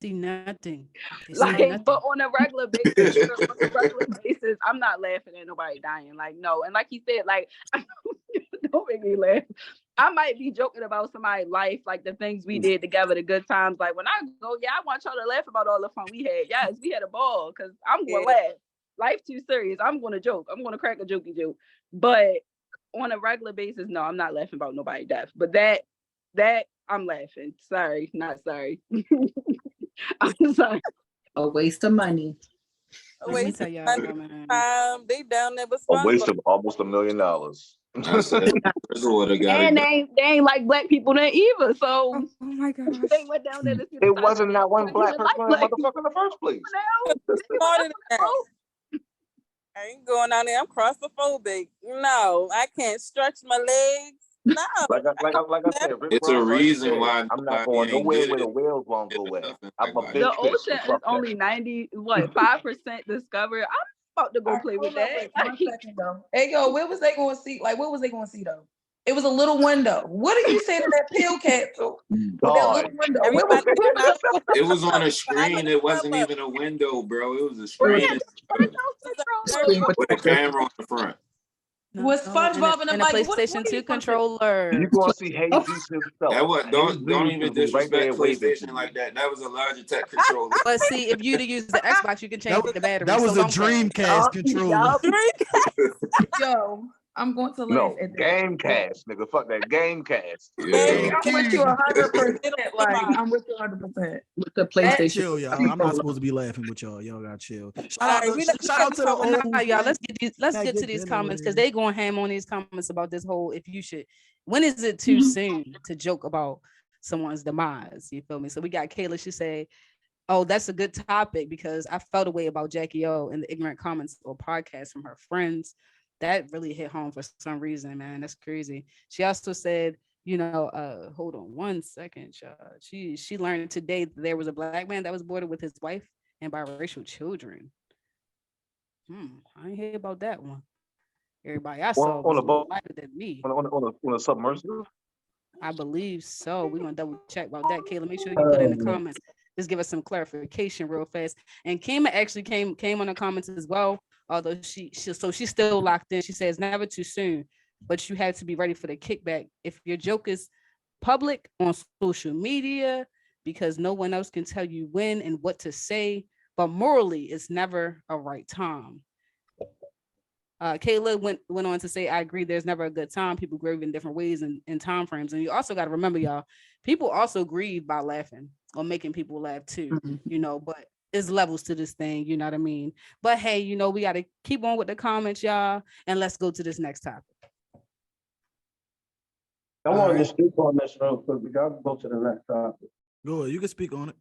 see nothing. They see Like, nothing. but on a regular basis, I'm not laughing at nobody dying. Like, no. And like he said, like, don't make me laugh. I might be joking about somebody's life, like the things we did together, the good times. Like when I go, yeah, I want y'all to laugh about all the fun we had. Yes, we had a ball because I'm gonna laugh. Life too serious. I'm gonna joke. I'm gonna crack a jokey joke. But on a regular basis, no, I'm not laughing about nobody's death. But that I'm laughing. Sorry, not sorry. I'm sorry. A waste of money. Let me tell y'all, man. They down there with A waste SpongeBob. of almost $1 million. I said, would got And they ain't like black people then either. So Oh my gosh. they went down there to see the It wasn't that one black like person in the motherfucker in the first place. Smarter than that. I ain't going down there. I'm claustrophobic. No, I can't stretch my legs. No. Like I said, Rick It's a Ross already reason said, why I'm not nobody going ain't nowhere did where the it. whales won't go at. I'm a big The fish. ocean is only 5% discovered. I'm about to go play with that. One second though. Hey yo, where was they going to see? Like, what was they going to see though? It was a little window. What did you say to that pill capsule? With that little window. It was on a screen. It wasn't even a window, bro. It was a screen with a camera on the front. Was SpongeBob and a PlayStation 2 controller. You gonna see Jesus himself. That was don't even disrespect right PlayStation like that. That was a Logitech controller. But see, if you to use the Xbox, you can change the battery. That was so a Dreamcast controller. Yo, I'm going to laugh No, at that. Gamecast, nigga. Fuck that Gamecast. Yeah. I'm with you 100%. Like, I'm with you 100%. With the PlayStation. Chill, y'all. I'm not supposed to be laughing with y'all. Y'all got chill. Shout out to the old. y'all. Let's get to these comments because they going ham on these comments about this whole. If you should, when is it too soon to joke about someone's demise? You feel me? So we got Kayla. She said, "Oh, that's a good topic because I felt a way about Jackie O in the ignorant comments or podcast from her friends. That really hit home for some reason, man. That's crazy." She also said, hold on one second, child. She learned today that there was a black man that was boarded with his wife and biracial children. I ain't hear about that one. Everybody I saw was lighter than me. On a submersible? I believe so. We're gonna double check about that. Kayla, make sure you put in the comments. Just give us some clarification real fast. And Kima actually came on the comments as well. Although she's still locked in. She says never too soon, but you have to be ready for the kickback. If your joke is public on social media, because no one else can tell you when and what to say, but morally, it's never a right time. Kayla went on to say, I agree, there's never a good time. People grieve in different ways and time frames. And you also got to remember, y'all, people also grieve by laughing or making people laugh too, but there's levels to this thing, you know what I mean? But hey, we got to keep on with the comments, y'all, and let's go to this next topic. I wanted to speak on this real quick. We got to go to the next topic. Go ahead, you can speak on it.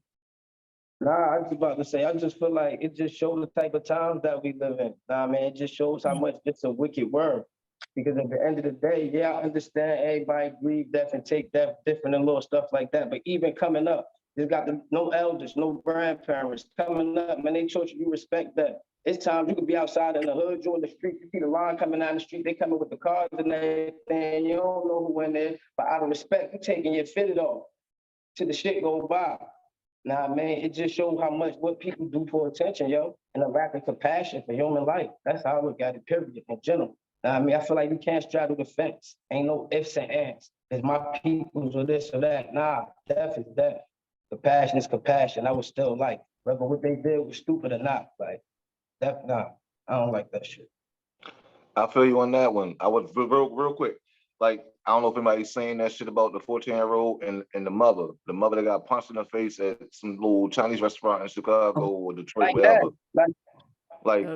Nah, I was about to say, I just feel like it just shows the type of times that we live in. Nah, man, it just shows how much it's a wicked world. Because at the end of the day, yeah, I understand everybody grieve death and take death different and little stuff like that. But even coming up, there's got no elders, no grandparents coming up. Man, they taught you respect that. It's times you could be outside in the hood, you in the street, you see the line coming down the street, they coming with the cars and everything. You don't know who in there, but out of respect, you taking your fitted off till the shit go by. Nah, man, it just shows how much what people do for attention, yo, and a rapid compassion for human life. That's how I look at it, period, in general. Nah, I mean, I feel like you can't straddle the fence. Ain't no ifs and ands. It's my people's or this or that. Nah, death is death. Compassion is compassion. I was still like, whether what they did was stupid or not, like, death, nah, I don't like that shit. I feel you on that one. I would real quick. Like, I don't know if anybody's saying that shit about the 14-year-old and the mother that got punched in the face at some little Chinese restaurant in Chicago or Detroit, like whatever. Like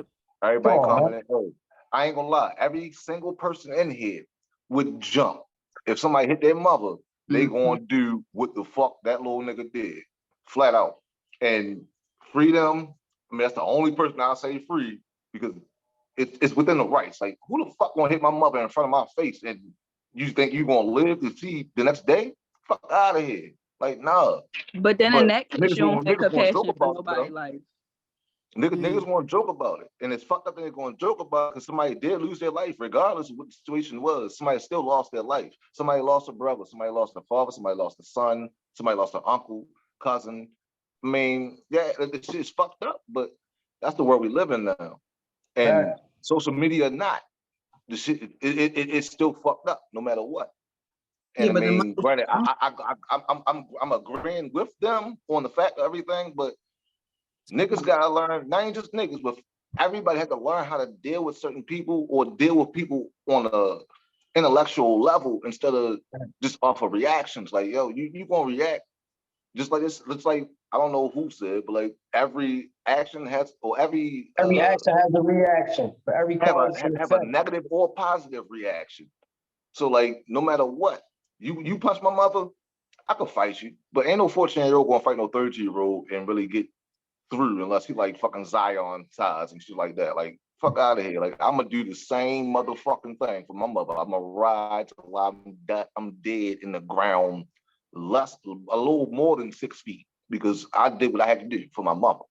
everybody commenting, oh, I ain't gonna lie, every single person in here would jump. If somebody hit their mother, they gonna do what the fuck that little nigga did, flat out. And freedom, I mean, that's the only person I'll say free because it's within the rights. Like, who the fuck gonna hit my mother in front of my face and you think you gonna live to see the next day? Fuck out of here. Like, nah. But then in that case, you don't have compassion for nobody's life. Niggas want to joke about it. And it's fucked up that they're going to joke about it because somebody did lose their life, regardless of what the situation was. Somebody still lost their life. Somebody lost a brother. Somebody lost a father. Somebody lost a son. Somebody lost an uncle, cousin. I mean, yeah, the shit's fucked up, but that's the world we live in now. And Right. social media or not, the shit it's still fucked up no matter what. And Yeah, I but the mean, granted, mother- I'm agreeing with them on the fact of everything, but niggas gotta learn, not even just niggas, but everybody has to learn how to deal with certain people or deal with people on a intellectual level instead of just off of reactions. Like, yo, you gonna react just like this. Looks like, I don't know who said, but like every action has, or every action has a reaction. For every have cause, have a negative or positive reaction. So like, no matter what, you punch my mother, I could fight you, but ain't no 14-year-old gonna fight no 30-year-old and really get through unless he like fucking Zion size and shit like that. Like, fuck out of here. Like, I'm gonna do the same motherfucking thing for my mother. I'm gonna ride till I'm dead in the ground, a little more than 6 feet, because I did what I had to do for my mother.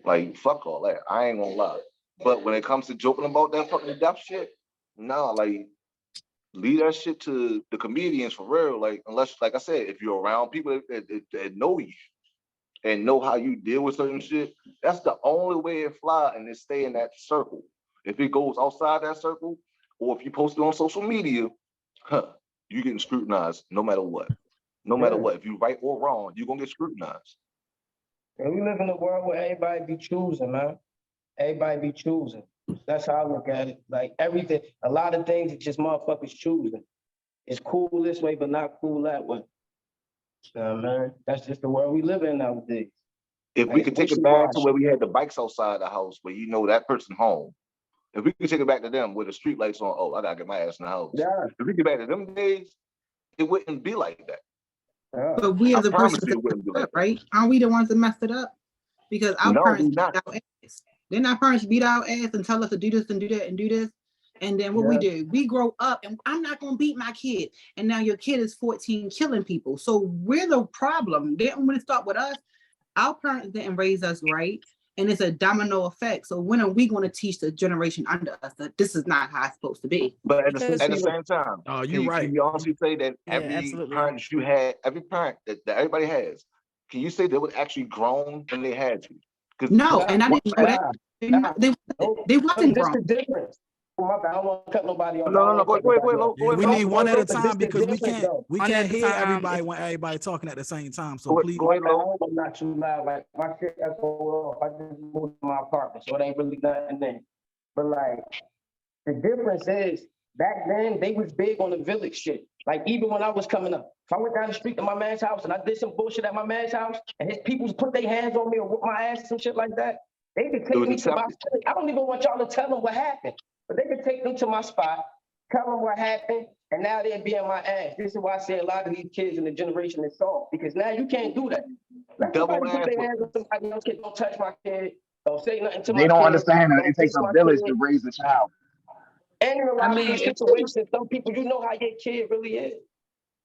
Like, fuck all that. I ain't gonna lie. But when it comes to joking about that fucking death shit, nah, like, leave that shit to the comedians for real. Like, unless, like I said, if you're around people that know you and know how you deal with certain shit, that's the only way it fly, and it stay in that circle. If it goes outside that circle, or if you post it on social media, you getting scrutinized no matter what. No matter what. If you right or wrong, you're gonna get scrutinized. And we live in a world where everybody be choosing, man. Everybody be choosing. That's how I look at it. Like everything, a lot of things, it's just motherfuckers choosing. It's cool this way, but not cool that way. Man, that's just the world we live in nowadays. If we could take it back to where we had the bikes outside the house, where you know that person home. If we could take it back to them with the street lights on, oh, I gotta get my ass in the house. Yeah. If we get back to them days, it wouldn't be like that. Yeah. But we as I a promise person you it wouldn't be like that. right? Aren't we the ones that messed it up? Because our No, parents we beat not. our ass. Then our parents beat our ass and tell us to do this and do that and do this. And then what we do, we grow up and I'm not gonna beat my kid. And now your kid is 14 killing people. So we're the problem. They don't want to start with us. Our parents didn't raise us right. And it's a domino effect. So when are we going to teach the generation under us that this is not how it's supposed to be? But at the same time, you're right. Can you honestly say that every parent you had, every parent that everybody has, can you say they were actually grown when they had you? No, and I didn't know that. They wasn't grown. This is different. I don't want to cut nobody off. No. Go ahead. We need one at a time because we One can't at a hear time. everybody when everybody talking at the same time. So please. Go ahead, Lo. I'm not too loud. Like my shit that's going off. I just moved to my apartment, so it ain't really nothing there. But like the difference is back then they was big on the village shit. Like even when I was coming up, if I went down the street to my man's house and I did some bullshit at my man's house and his people put their hands on me or whoop my ass and shit like that, they could take me to my spot. I don't even want y'all to tell them what happened, but they could take them to my spot, tell them what happened, and now they'd be on my ass. This is why I say a lot of these kids in the generation is soft, because now you can't do that. Let somebody put their hands on somebody else, kid, don't touch my kid, don't say nothing to my kid. They don't understand that it takes a village to raise a child. And in a lot of these situations, some people, you know how your kid really is.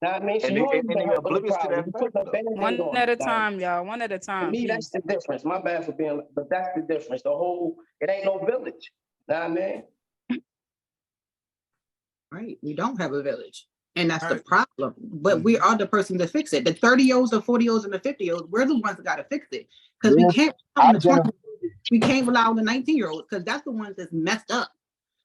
Know what I mean? So you don't even help them problem. One at a time, y'all. One at a time. To me, that's the difference. My bad for being, but that's the difference. The whole, it ain't no village. Know what I mean? Right. We don't have a village. And that's the problem. But we are the person to fix it. The 30-year-olds, the 40-year-olds, and the 50-year-olds, we're the ones that got to fix it. Because we can't rely on the 19-year-olds because that's the ones that's messed up.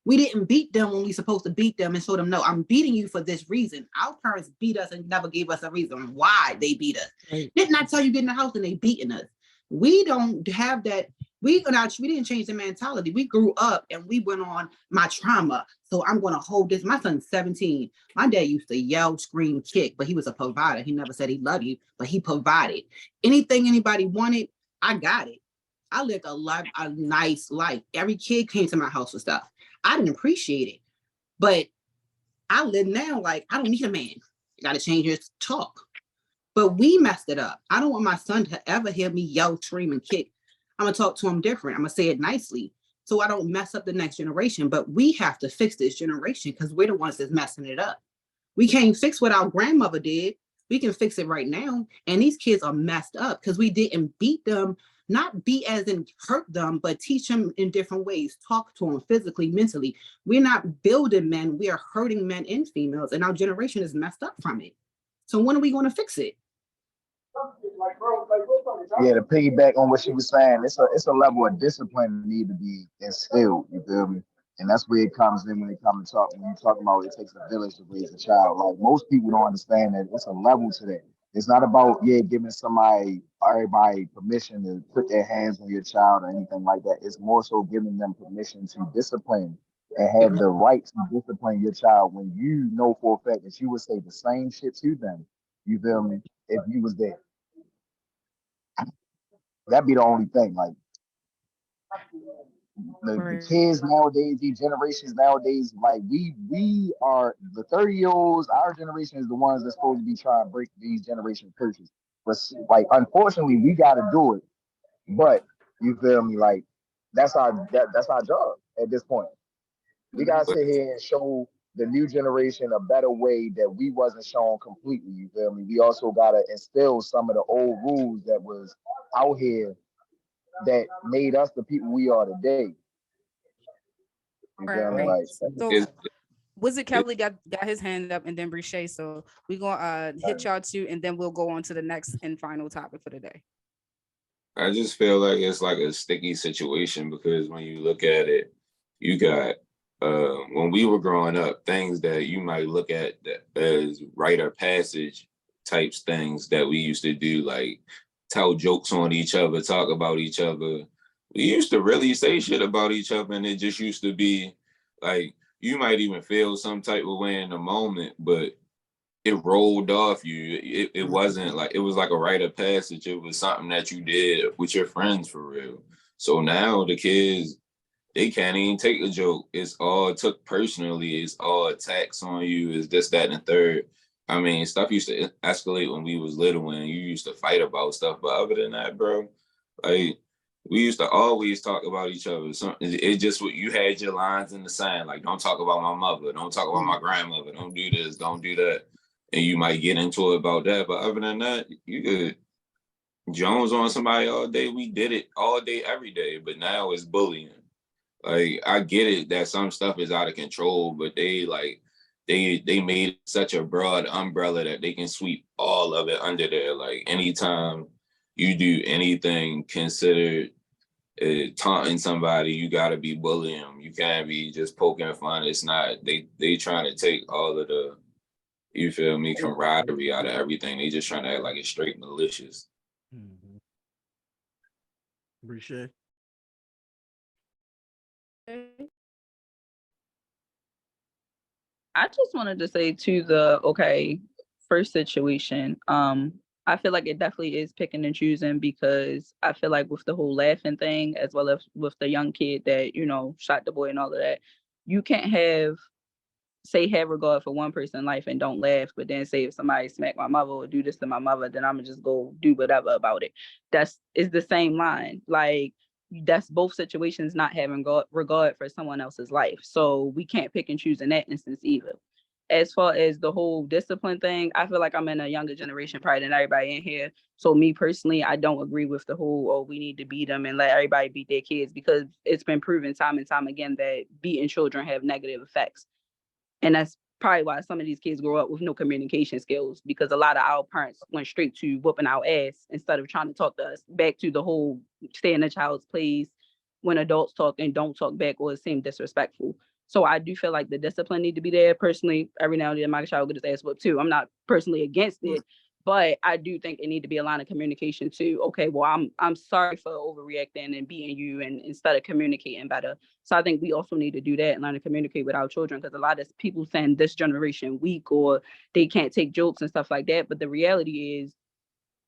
We didn't beat them when we supposed to beat them and show them, no, I'm beating you for this reason. Our parents beat us and never gave us a reason why they beat us. Right. Didn't I tell you get in the house and they beating us? We don't have that. We didn't change the mentality. We grew up and we went on my trauma. So I'm going to hold this. My son's 17. My dad used to yell, scream, kick, but he was a provider. He never said he loved you, but he provided. Anything anybody wanted, I got it. I lived a nice life. Every kid came to my house with stuff. I didn't appreciate it, but I live now like I don't need a man. I got to change his talk. But we messed it up. I don't want my son to ever hear me yell, scream, and kick. I'm going to talk to him different. I'm going to say it nicely so I don't mess up the next generation. But we have to fix this generation because we're the ones that's messing it up. We can't fix what our grandmother did. We can fix it right now. And these kids are messed up because we didn't beat them. Not beat as in hurt them, but teach them in different ways. Talk to them physically, mentally. We're not building men. We are hurting men and females. And our generation is messed up from it. So when are we going to fix it? yeah, to piggyback on what she was saying, it's a level of discipline that need to be instilled. You feel me? And that's where it comes in when it comes to talk. When you talk about it takes a village to raise a child. Like most people don't understand that it's a level to that. It's not about giving everybody permission to put their hands on your child or anything like that. It's more so giving them permission to discipline and have the right to discipline your child when you know for a fact that you would say the same shit to them. You feel me? If you was there. That'd be the only thing. Like the kids nowadays, these generations nowadays, like we are the 30-year-olds, our generation is the ones that's supposed to be trying to break these generation curses. But like unfortunately we gotta do it. But you feel me, like that's our job at this point. We gotta sit here and show the new generation a better way that we wasn't shown completely. You feel me? We also gotta instill some of the old rules that was out here that made us the people we are today. You feel me? Like, so Wizard Kelly got his hand up, and then Breshay. So we're gonna hit y'all too, and then we'll go on to the next and final topic for the day. I just feel like it's like a sticky situation because when you look at it, you got when we were growing up, things that you might look at as rite of passage types things that we used to do, like tell jokes on each other, talk about each other. We used to really say shit about each other, and it just used to be like you might even feel some type of way in the moment, but it rolled off you. It wasn't like it was like a rite of passage. It was something that you did with your friends for real. So now the kids, they can't even take a joke. It's all took personally. It's all attacks on you. It's this, that, and the third. I mean, stuff used to escalate when we was little and you used to fight about stuff. But other than that, bro, like we used to always talk about each other. So it just what you had your lines in the sand, like don't talk about my mother, don't talk about my grandmother, don't do this, don't do that. And you might get into it about that. But other than that, you could Jones on somebody all day. We did it all day, every day. But now it's bullying. Like I get it that some stuff is out of control, but they made such a broad umbrella that they can sweep all of it under there. Like anytime you do anything considered taunting somebody, you gotta be bullying them. You can't be just poking fun. It's not they trying to take all of the, you feel me, camaraderie out of everything. They just trying to act like it's straight malicious. Breshay. I just wanted to say to the first situation, I feel like it definitely is picking and choosing because I feel like with the whole laughing thing, as well as with the young kid that, shot the boy and all of that, you can't have regard for one person's life and don't laugh, but then say if somebody smack my mother or do this to my mother, then I'm gonna just go do whatever about it. It's the same line. Like that's both situations not having regard for someone else's life. So we can't pick and choose in that instance either. As far as the whole discipline thing, I feel like I'm in a younger generation probably than everybody in here. So me personally, I don't agree with the whole, we need to beat them and let everybody beat their kids, because it's been proven time and time again that beating children have negative effects. And that's probably why some of these kids grow up with no communication skills, because a lot of our parents went straight to whooping our ass instead of trying to talk to us. Back to the whole stay in a child's place when adults talk and don't talk back or seem disrespectful. So I do feel like the discipline need to be there. Personally, every now and then my child will get his ass whooped too. I'm not personally against it, but I do think it need to be a line of communication too. Okay, well, I'm sorry for overreacting and beating you, and instead of communicating better. So I think we also need to do that and learn to communicate with our children, because a lot of people saying this generation weak or they can't take jokes and stuff like that. But the reality is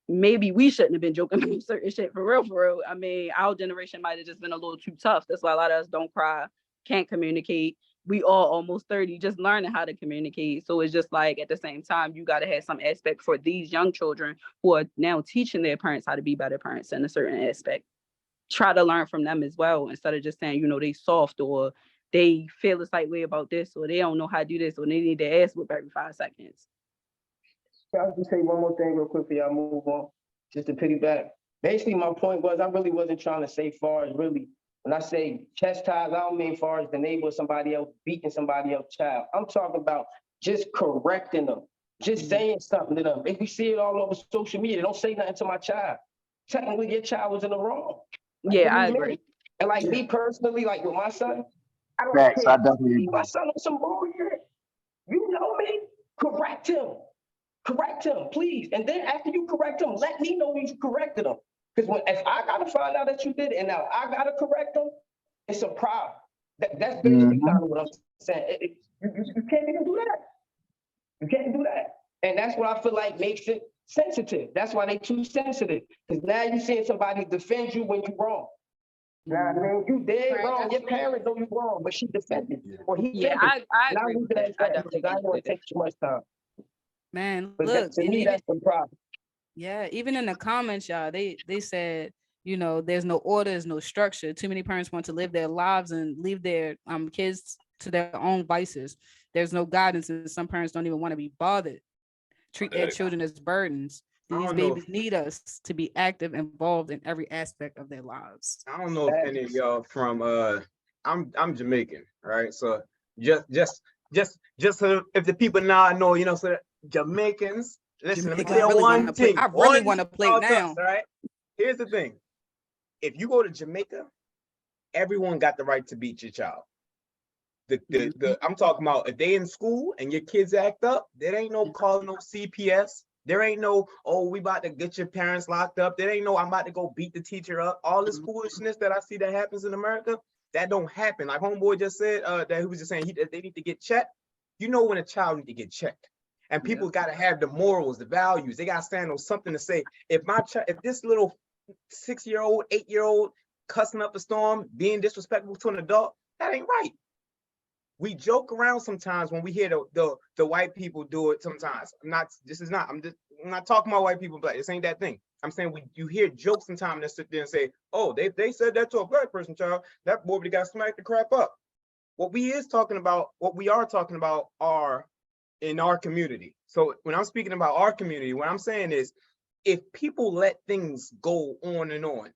maybe we shouldn't have been joking about certain shit for real. I mean, our generation might have just been a little too tough. That's why a lot of us don't cry, can't communicate. We all almost 30, just learning how to communicate. So it's just like at the same time, you got to have some aspect for these young children who are now teaching their parents how to be better parents in a certain aspect. Try to learn from them as well, instead of just saying, they soft or they feel a slight way about this or they don't know how to do this or they need their ass whipped every 5 seconds. I'll just say one more thing real quick before y'all move on, just to piggyback. Basically, my point was I really wasn't trying to say far as really, when I say chastise, I don't mean far as the neighbor or somebody else beating somebody else's child. I'm talking about just correcting them, just saying something to them. If we see it all over social media, don't say nothing to my child. technically your child was in the wrong. Yeah, I What do you agree. mean? And like me personally, like with my son, I don't Facts, care. I definitely See agree. my son on some bullshit. You know me. Correct him. Correct him, please. And then after you correct him, let me know when you corrected him. Because if I gotta find out that you did it and now I gotta correct him, it's a problem. That's basically kind of what I'm saying. You can't even do that. You can't do that. And that's what I feel like makes it sensitive. That's why they too sensitive. Because now you're seeing somebody defend you when you're wrong. Now, I mean, you dead wrong. Your parents know you wrong, but she defended you. Or he Yeah, defended I you. Now agree we with can that. ask I that definitely because I don't agree want with to that. take too much time. Man, But look, to and me, even that's the problem. yeah, even in the comments, y'all, they said, you know, there's no order, there's no structure. Too many parents want to live their lives and leave their kids to their own vices. There's no guidance, and some parents don't even want to be bothered. Treat their children as burdens. I These don't know babies need us to be active, involved in every aspect of their lives. I don't know if any of y'all from I'm Jamaican, right? So just so if the people now know, you know, so that Jamaicans, listen, let me Jamaicans tell you really one wanna play- thing. I really One wanna play about now. us, right? Here's the thing. If you go to Jamaica, everyone got the right to beat your child. I'm talking about if they in school and your kids act up, there ain't no calling no CPS. There ain't no, oh, we about to get your parents locked up. There ain't no, I'm about to go beat the teacher up. All this foolishness that I see that happens in America, that don't happen. Like homeboy just said, that he was just saying they need to get checked. You know when a child need to get checked. And people got to have the morals, the values. They got to stand on something to say. If this little 6-year-old, 8-year-old cussing up a storm, being disrespectful to an adult, that ain't right. We joke around sometimes when we hear the white people do it sometimes. I'm not talking about white people, but this ain't that thing. I'm saying you hear jokes sometimes that sit there and say, oh, they said that to a black person, child. That boy got smacked the crap up. What we are talking about are in our community. So when I'm speaking about our community, what I'm saying is if people let things go on and on,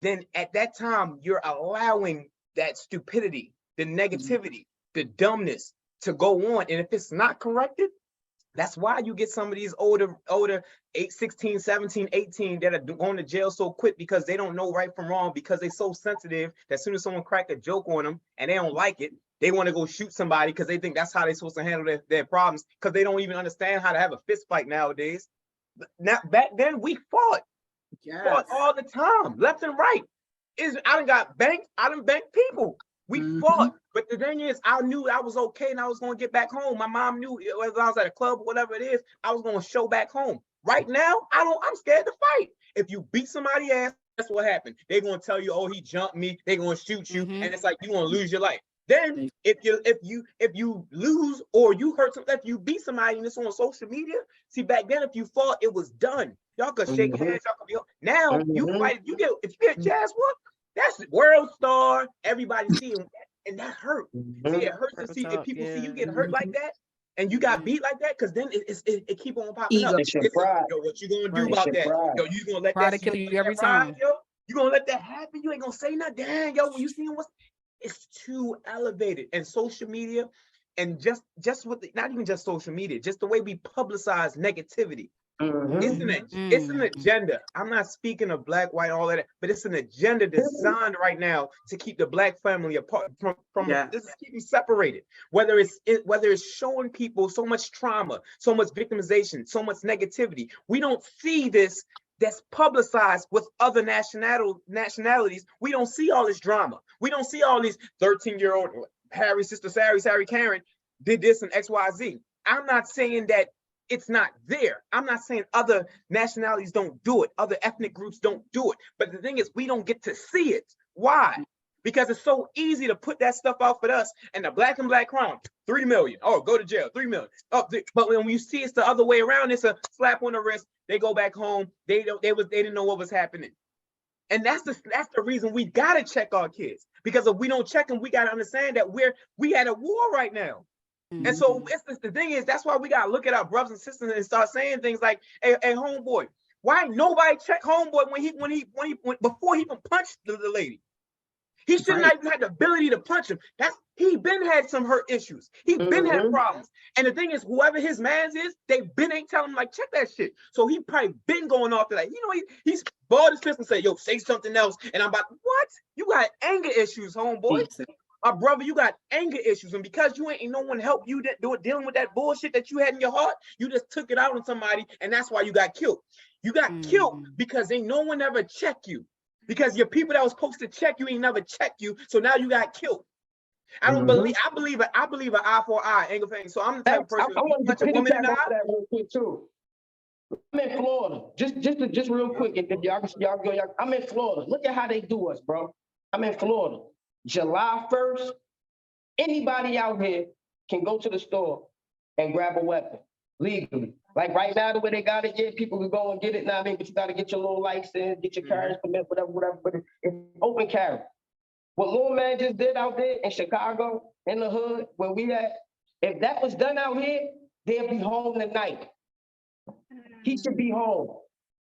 then at that time you're allowing that stupidity, the negativity, the dumbness to go on. And if it's not corrected, that's why you get some of these older 16, 17, 18 that are going to jail so quick because they don't know right from wrong, because they're so sensitive that as soon as someone crack a joke on them and they don't like it, they want to go shoot somebody because they think that's how they're supposed to handle their problems, because they don't even understand how to have a fist fight nowadays. Now, back then we fought all the time, left and right. I done banked people. We fought, but the thing is, I knew I was okay and I was going to get back home. My mom knew whether I was at a club or whatever it is, I was going to show back home. Right now, I'm scared to fight. If you beat somebody's ass, that's what happened. They're going to tell you, oh, he jumped me. They're going to shoot you, and it's like you're going to lose your life. Then if you lose or you hurt something, if you beat somebody and it's on social media, see, back then if you fought, it was done. Y'all could shake hands. Y'all could be now. You fight. If you get Jazz whooped, that's world star. Everybody see him, and that hurt. See, it hurts to see if people see you get hurt like that, and you got beat like that, because then it keep on popping up. It's your pride. Yo, what you gonna do about that? Yo, you gonna let Pride that to kill you every pride, time. yo? You gonna let that happen? You ain't gonna say nothing. Dang, yo, when you see him, it's too elevated, and social media, and just with not even just social media, just the way we publicize negativity. It's an agenda. I'm not speaking of black, white, all of that, but it's an agenda designed right now to keep the black family apart from this is keeping separated. Whether it's showing people so much trauma, so much victimization, so much negativity. We don't see this that's publicized with other nationalities. We don't see all this drama. We don't see all these 13-year-old Harry, sister Sari Karen did this and XYZ. I'm not saying that it's not there. I'm not saying other nationalities don't do it. Other ethnic groups don't do it. But the thing is, we don't get to see it. Why? Because it's so easy to put that stuff out for us, and the black and black crime, 3 million. Oh, go to jail, 3 million. Oh, but when you see it's the other way around, it's a slap on the wrist. They go back home. They didn't know what was happening. And that's the reason we gotta check our kids. Because if we don't check them, we gotta understand that we at a war right now. And so the thing is, that's why we gotta look at our brothers and sisters and start saying things like, "Hey, homeboy, why nobody check homeboy before he even punched the lady? He shouldn't even had the ability to punch him. He been had some hurt issues. He been had problems. And the thing is, whoever his man's is, they been ain't telling him like, check that shit. So he probably been going off to that. You know, he's balled his fist and said, yo, say something else. And I'm about, what? You got anger issues, homeboy. My brother, you got anger issues. And because you ain't no one help you dealing with that bullshit that you had in your heart, you just took it out on somebody. And that's why you got killed. You got killed because ain't no one ever check you. Because your people that was supposed to check you ain't never checked you. So now you got killed. I don't believe. I believe an eye for an eye. Ain't gonna so I'm the type of person. I want to punch a woman in the eye. that real quick too. I'm in Florida. Just real quick. If y'all go. I'm in Florida. Look at how they do us, bro. I'm in Florida. July 1st, anybody out here can go to the store and grab a weapon legally. Like right now, the way they got it, yeah, people can go and get it now. I mean, but you got to get your little license, get your carriage permit, whatever. But it's open carry. What Lil Man just did out there in Chicago, in the hood, where we at, if that was done out here, they'd be home tonight. He should be home.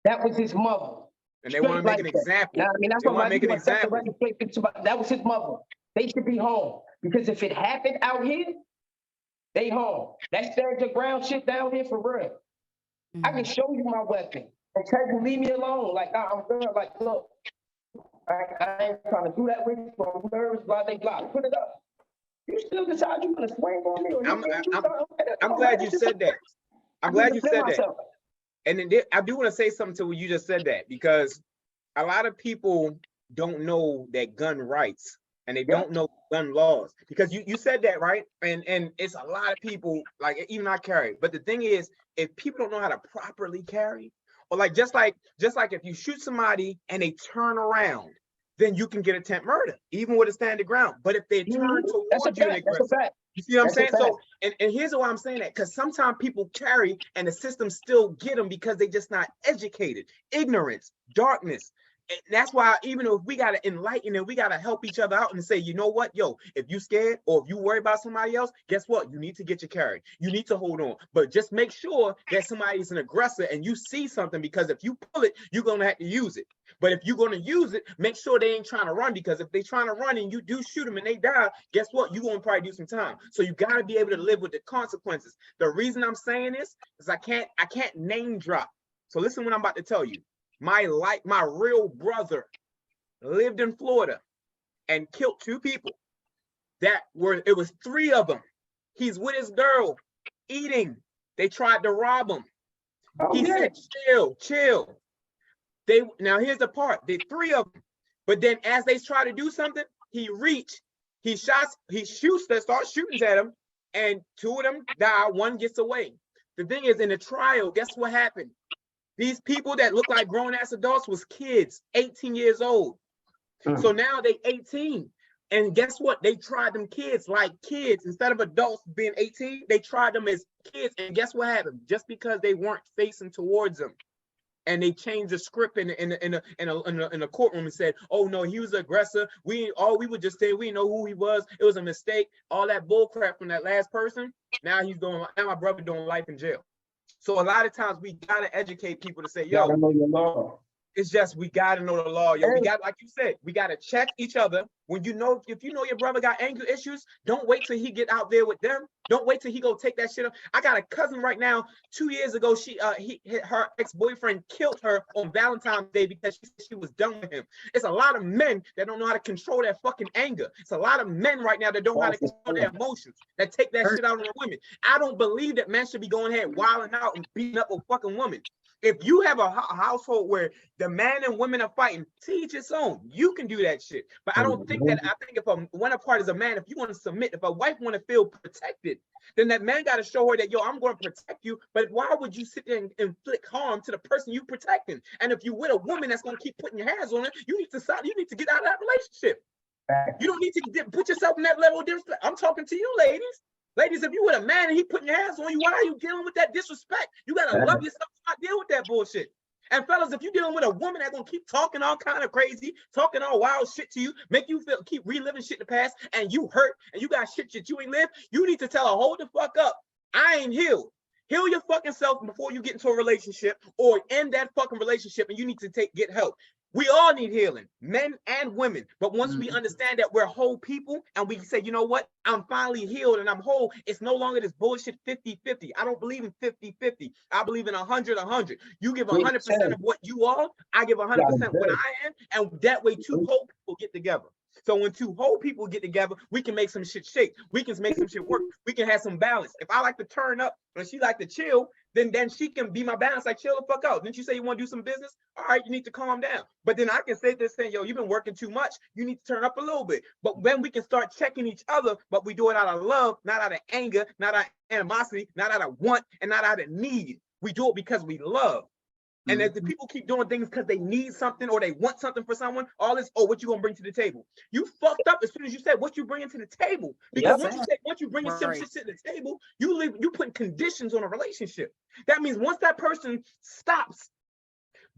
That was his mother. And they want to make an example. Now, I mean, that's they what want to make an example. That was his mother. They should be home. Because if it happened out here, they home. That stand your ground shit down here for real. I can show you my weapon and tell you, leave me alone. Like, I'm good. Like, look, I ain't trying to do that with you. I'm nervous, blah, blah. Put it up. You still decide you're going to swing on me? I'm glad you said that. I'm glad you said that. And then I do want to say something to what you just said that, because a lot of people don't know that gun rights and they don't know gun laws, because you said that, right? And it's a lot of people, like even I carry. But the thing is, if people don't know how to properly carry, or like just like if you shoot somebody and they turn around, then you can get attempt murder, even with a standing ground. But if they turn towards you, you see what I'm saying? So, and here's why I'm saying that, because sometimes people carry and the system still get them because they just not educated, ignorance, darkness. And that's why even if we got to enlighten and we got to help each other out and say, you know what, yo, if you scared or if you worry about somebody else, guess what? You need to get your carry. You need to hold on. But just make sure that somebody's an aggressor and you see something, because if you pull it, you're going to have to use it. But if you're going to use it, make sure they ain't trying to run, because if they trying to run and you do shoot them and they die, guess what? You're going to probably do some time. So you got to be able to live with the consequences. The reason I'm saying this is I can't name drop. So listen what I'm about to tell you. My real brother lived in Florida and killed 2 people. It was 3 of them. He's with his girl eating. They tried to rob him. He said, chill. Now here's the part. They 3 of them. But then as they try to do something, he shoots, they start shooting at him, and 2 of them die, 1 gets away. The thing is, in the trial, guess what happened? These people that look like grown-ass adults was kids, 18 years old. So now they 18. And guess what? They tried them kids like kids. Instead of adults being 18, they tried them as kids. And guess what happened? Just because they weren't facing towards them. And they changed the script in a courtroom and said, oh no, he was an aggressor. We would just say we know who he was. It was a mistake. All that bull crap from that last person. Now my brother doing life in jail. So a lot of times we gotta educate people to say, yo, it's just we gotta know the law. Yo, we got, like you said, we gotta check each other. When if you know your brother got anger issues, don't wait till he get out there with them. Don't wait till he go take that shit up. I got a cousin right now. 2 years ago, her ex-boyfriend killed her on Valentine's Day because she was done with him. It's a lot of men that don't know how to control their fucking anger. It's a lot of men right now that don't know how to control their emotions, that take that shit out on women. I don't believe that men should be going ahead wilding out and beating up a fucking woman. If you have a household where the man and women are fighting, to each its own. You can do that shit. But I don't think that, I think if one part is a man, if you want to submit, if a wife want to feel protected, then that man got to show her that, yo, I'm going to protect you. But why would you sit there and inflict harm to the person you protecting? And if you with a woman that's going to keep putting your hands on her, you need to get out of that relationship. You don't need to put yourself in that level of disrespect. I'm talking to you, ladies. Ladies, if you with a man and he putting your hands on you, why are you dealing with that disrespect? You gotta love yourself to not deal with that bullshit. And fellas, if you're dealing with a woman that's gonna keep talking all kind of crazy, talking all wild shit to you, make you keep reliving shit in the past, and you hurt and you got shit that you ain't lived, you need to tell her, hold the fuck up. I ain't healed. Heal your fucking self before you get into a relationship or end that fucking relationship, and you need to get help. We all need healing, men and women. But once we understand that we're whole people and we say, you know what, I'm finally healed and I'm whole, it's no longer this bullshit 50-50. I don't believe in 50-50. I believe in 100-100. You give 100% of what you are, I give 100% what I am, and that way two whole people get together. So when two whole people get together, we can make some shit shake. We can make some shit work. We can have some balance. If I like to turn up and she like to chill, then she can be my balance. Like, chill the fuck out. Didn't you say you want to do some business? All right, you need to calm down. But then I can say this thing, yo, you've been working too much. You need to turn up a little bit. But then we can start checking each other, but we do it out of love, not out of anger, not out of animosity, not out of want, and not out of need. We do it because we love. And if the people keep doing things because they need something or they want something for someone, all this, oh, what you gonna bring to the table? You fucked up as soon as you said what you bringing to the table. Because once you bring some shit to the table, you put conditions on a relationship. That means once that person stops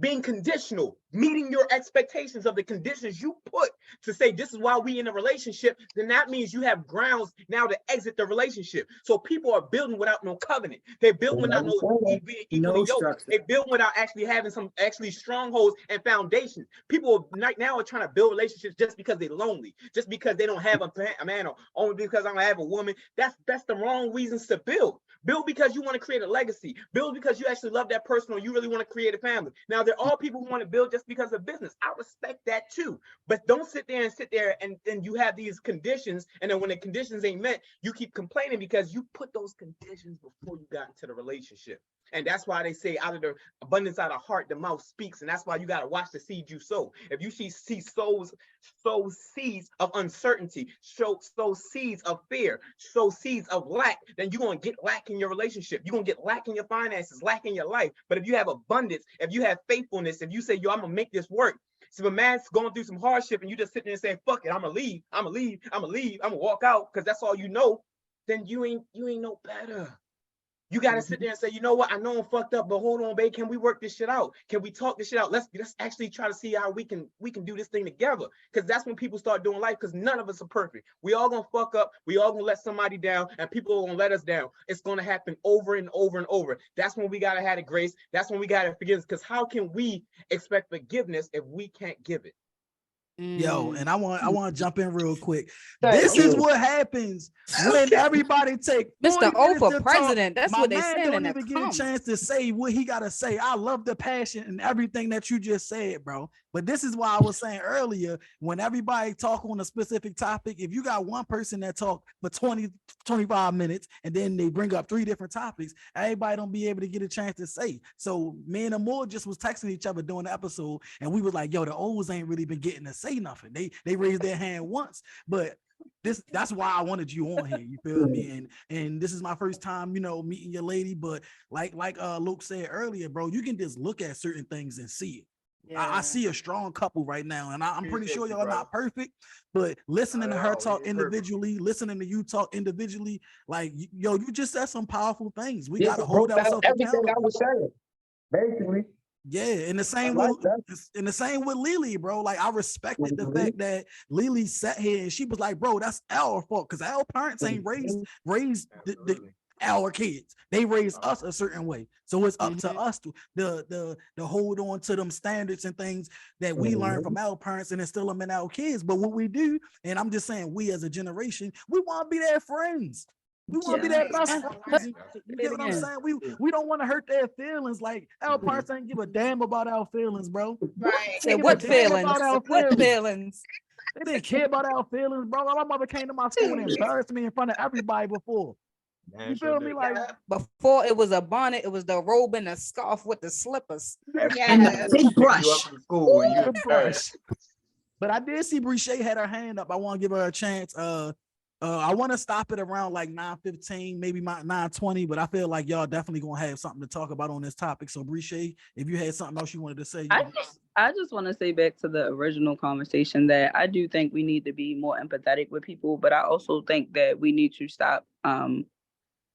being conditional, meeting your expectations of the conditions you put to say this is why we in a relationship, then that means you have grounds now to exit the relationship. So people are building without no covenant. They're building without being equally yoked. They build without actually having some strongholds and foundations. People right now are trying to build relationships just because they're lonely, just because they don't have a man, or only because I don't have a woman. That's the wrong reasons to build. Build because you want to create a legacy. Build because you actually love that person or you really want to create a family. Now, there are people who want to build just because of business. I respect that too. But don't sit there and then you have these conditions. And then when the conditions ain't met, you keep complaining because you put those conditions before you got into the relationship. And that's why they say out of the abundance out of heart, the mouth speaks. And that's why you got to watch the seed you sow. If you see sow seeds of uncertainty, sow seeds of fear, sow seeds of lack, then you're going to get lack in your relationship. You're going to get lack in your finances, lack in your life. But if you have abundance, if you have faithfulness, if you say, yo, I'm going to make this work. So if a man's going through some hardship and you just sit there and say, fuck it, I'm going to walk out because that's all you know, then you ain't no better. You got to sit there and say, you know what? I know I'm fucked up, but hold on, babe. Can we work this shit out? Can we talk this shit out? Let's actually try to see how we can do this thing together. Because that's when people start doing life, because none of us are perfect. We all gonna fuck up. We all gonna let somebody down, and people are gonna let us down. It's gonna happen over and over and over. That's when we gotta have the grace. That's when we gotta forgive. Because how can we expect forgiveness if we can't give it? Yo, and I want to jump in real quick. This is what happens when everybody take Mr. O for president. That's my what they man said. Don't even get a chance to say what he gotta say. I love the passion and everything that you just said, bro. But this is why I was saying earlier, when everybody talk on a specific topic, if you got one person that talk for 20-25 minutes and then they bring up 3 different topics, everybody don't be able to get a chance to say. So me and Amor just was texting each other during the episode, and we was like, yo, the O's ain't really been getting to say nothing. They raised their hand once, but that's why I wanted you on here. You feel me? And this is my first time, meeting your lady. But like Luke said earlier, bro, you can just look at certain things and see it. Yeah. I see a strong couple right now, and I'm pretty sure y'all not perfect, but listening to her talk individually, listening to you talk individually, like, yo, you just said some powerful things. We got to hold ourselves everything I was saying, basically. Yeah, in the same with Lily, bro. Like, I respected the fact that Lily sat here and she was like, bro, that's our fault, because our parents ain't raised our kids. They raised us a certain way, so it's up to us to hold on to them standards and things that we learn from our parents and instill them in our kids. But what we do, and I'm just saying, we as a generation, we want to be their friends. We want to be their best friends. You get what I'm saying? We don't want to hurt their feelings. Like, our parents ain't give a damn about our feelings, bro. Right. Say what feelings? What feelings? They didn't care about our feelings, bro. My mother came to my school and embarrassed me in front of everybody before. You feel me? Like, before it was a bonnet, it was the robe and the scarf with the slippers. And the big brush. But I did see Brishay had her hand up. I want to give her a chance. I want to stop it around like 9:15, maybe 9:20, but I feel like y'all definitely gonna have something to talk about on this topic. So Brishay, if you had something else you wanted to say. I just want to say back to the original conversation that I do think we need to be more empathetic with people, but I also think that we need to stop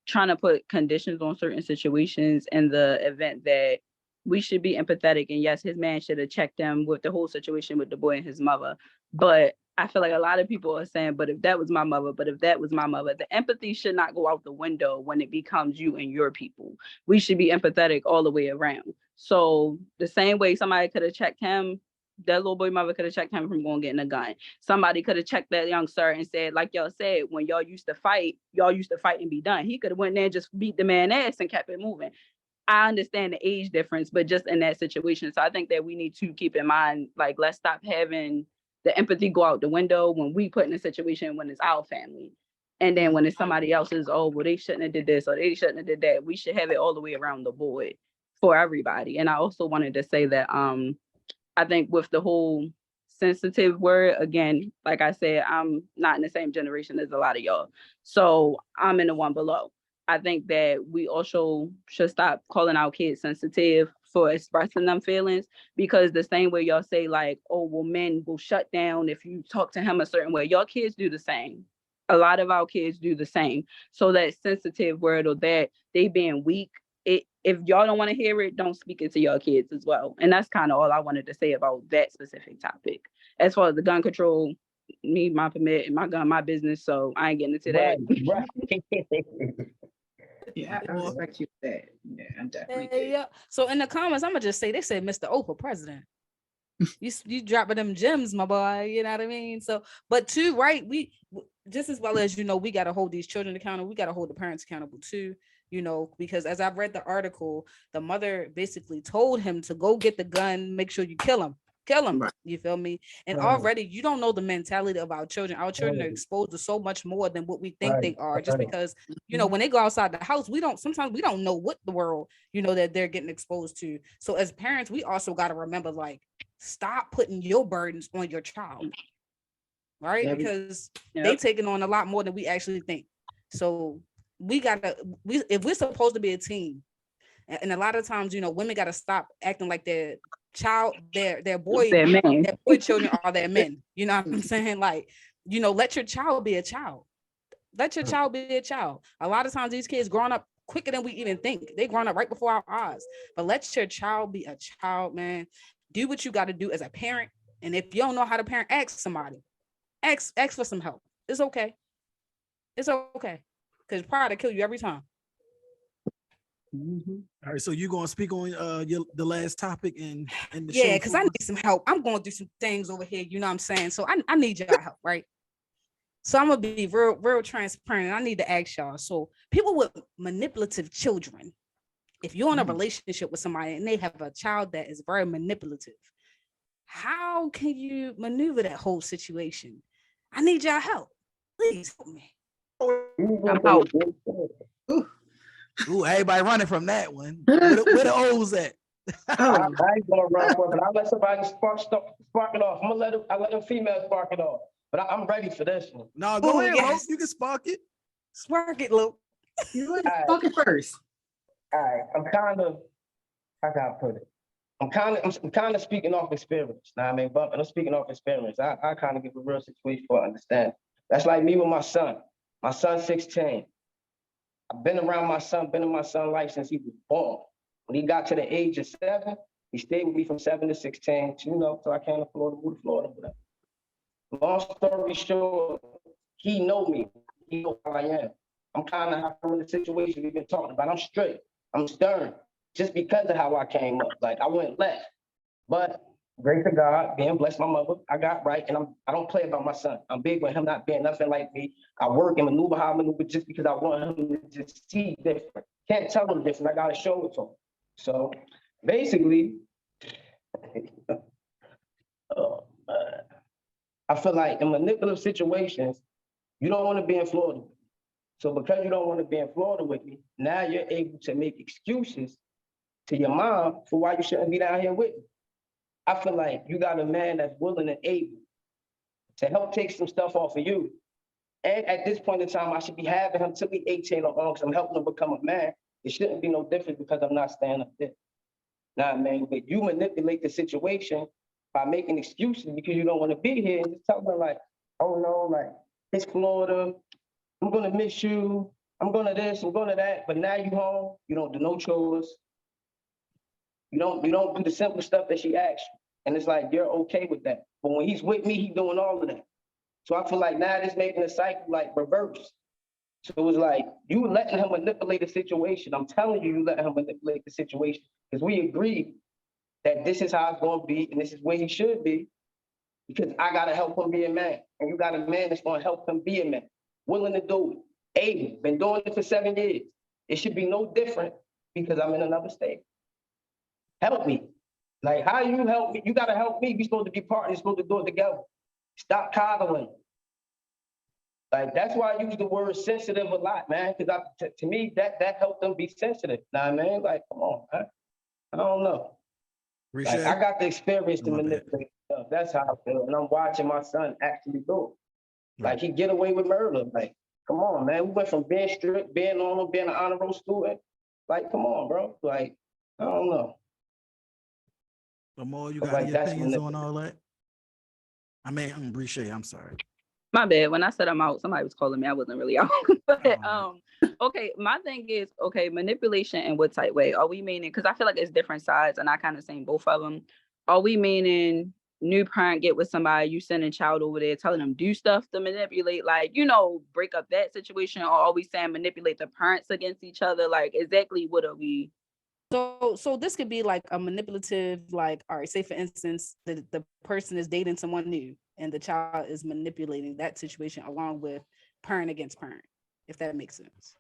trying to put conditions on certain situations in the event that we should be empathetic. And yes, his man should have checked him with the whole situation with the boy and his mother. But I feel like a lot of people are saying, but if that was my mother, the empathy should not go out the window when it becomes you and your people. We should be empathetic all the way around. So the same way somebody could have checked him that little boy mother could have checked him from going getting a gun. Somebody could have checked that young sir and said, like y'all said, when y'all used to fight and be done. He could have went there and just beat the man ass and kept it moving. I understand the age difference, but just in that situation. So I think that we need to keep in mind, like, let's stop having the empathy go out the window when we put in a situation when it's our family. And then when it's somebody else's, oh, well, they shouldn't have did this or they shouldn't have did that. We should have it all the way around the board for everybody. And I also wanted to say that I think with the whole sensitive word, again, like I said, I'm not in the same generation as a lot of y'all. So I'm in the one below. I think that we also should stop calling our kids sensitive for expressing them feelings, because the same way y'all say, like, oh, well, men will shut down if you talk to him a certain way. Your kids do the same. A lot of our kids do the same. So that sensitive word, or that they being weak, if y'all don't want to hear it, don't speak it to your kids as well. And that's kind of all I wanted to say about that specific topic. As far as the gun control, me, my permit, and my gun, my business. So I ain't getting into that. Right. Yeah, I respect you for that. Yeah, I'm definitely. Yeah. So in the comments, I'm gonna just say they said Mr. O for president. you dropping them gems, my boy. You know what I mean? So, but too, right? We just as well as, you know, we got to hold these children accountable. We got to hold the parents accountable too. You know, because as I've read the article, the mother basically told him to go get the gun, make sure you kill him. Right. You feel me? And already you don't know the mentality of our children. Our children are exposed to so much more than what we think they are, just because, you know, when they go outside the house, sometimes we don't know what the world, you know, that they're getting exposed to. So as parents, we also got to remember, like, stop putting your burdens on your child, right? Because they taking on a lot more than we actually think. So if we're supposed to be a team, and a lot of times, you know, women got to stop acting like their boy children are their men. You know what I'm saying? Like, you know, let your child be a child. Let your child be a child. A lot of times these kids growing up quicker than we even think. They growing up right before our eyes. But let your child be a child, man. Do what you got to do as a parent. And if you don't know how to parent, ask somebody. Ask for some help. It's okay. It's okay. Because pride will kill you every time. Mm-hmm. All right, so you're gonna speak on the last topic and the yeah, because I need some help. I'm going through some things over here, you know what I'm saying? So I need your help, right? So I'm gonna be real transparent. I need to ask y'all. So people with manipulative children, if you're in a relationship with somebody and they have a child that is very manipulative, how can you maneuver that whole situation? I need y'all help. Please help me. I'm out. Ooh, everybody running from that one. Where the O's at? I ain't gonna run for it, but I'll let somebody spark it off. I'll let them females spark it off. But I'm ready for this one. No, go ahead, Luke. You can spark it. Spark it, Luke. You spark it first. All right. How can I put it? I'm kind of speaking off experience. Now I mean, but I'm speaking off experience. I kind of give a real situation for understand. That's like me with my son. My son's 16. I've been around my son, been in my son's life since he was born. When he got to the age of 7, he stayed with me from 7 to 16, you know, so I came to Florida, moved to Florida, whatever. Long story short, he know me. He know how I am. I'm kind of how I'm in the situation we've been talking about. I'm straight. I'm stern. Just because of how I came up. Like, I went left. But grace to God, being blessed my mother, I got right, and I don't play about my son. I'm big with him not being nothing like me. I work and maneuver how I maneuver just because I want him to just see different. Can't tell him different. I gotta show it to him. So basically, I feel like in manipulative situations, you don't want to be in Florida. So because you don't want to be in Florida with me, now you're able to make excuses to your mom for why you shouldn't be down here with me. I feel like you got a man that's willing and able to help take some stuff off of you. And at this point in time, I should be having him till be 18 or on because I'm helping him become a man. It shouldn't be no different because I'm not standing up there. Nah, man, but you manipulate the situation by making excuses because you don't want to be here and just tell them like, oh no, like, it's Florida, I'm gonna miss you, I'm gonna this, I'm gonna that, but now you home, you don't do no chores. You don't do the simple stuff that she asks you. And it's like, you're okay with that. But when he's with me, he's doing all of that. So I feel like now it's making the cycle like reverse. So it was like, you letting him manipulate the situation. I'm telling you, you letting him manipulate the situation. Because we agreed that this is how it's gonna be and this is where he should be, because I gotta help him be a man. And you got a man that's gonna help him be a man, willing to do it. Able, been doing it for 7 years. It should be no different because I'm in another state. Help me. Like, how you help me? You gotta help me. We supposed to be partners, supposed to do it together. Stop coddling. Like, that's why I use the word sensitive a lot, man. Because to me, that helped them be sensitive. Nah, man, like, come on, man. I don't know. Like, I got the experience to manipulate stuff. That's how I feel. And I'm watching my son actually do it. Like, he get away with murder. Like, come on, man. We went from being strict, being normal, being an honor roll student. Like, come on, bro. Like, I don't know. The more you But, got like, any that's opinions when on all that? I mean, Breshay, I'm sorry. My bad. When I said I'm out, somebody was calling me. I wasn't really out. But okay, my thing is, okay, manipulation in what type way? Are we meaning, because I feel like it's different sides and I kind of seen both of them. Are we meaning new parent get with somebody, you send a child over there telling them do stuff to manipulate, like, you know, break up that situation? Or are we saying manipulate the parents against each other? Like, exactly what are we? So this could be like a manipulative, like, all right, say for instance, the person is dating someone new and the child is manipulating that situation along with parent against parent, if that makes sense.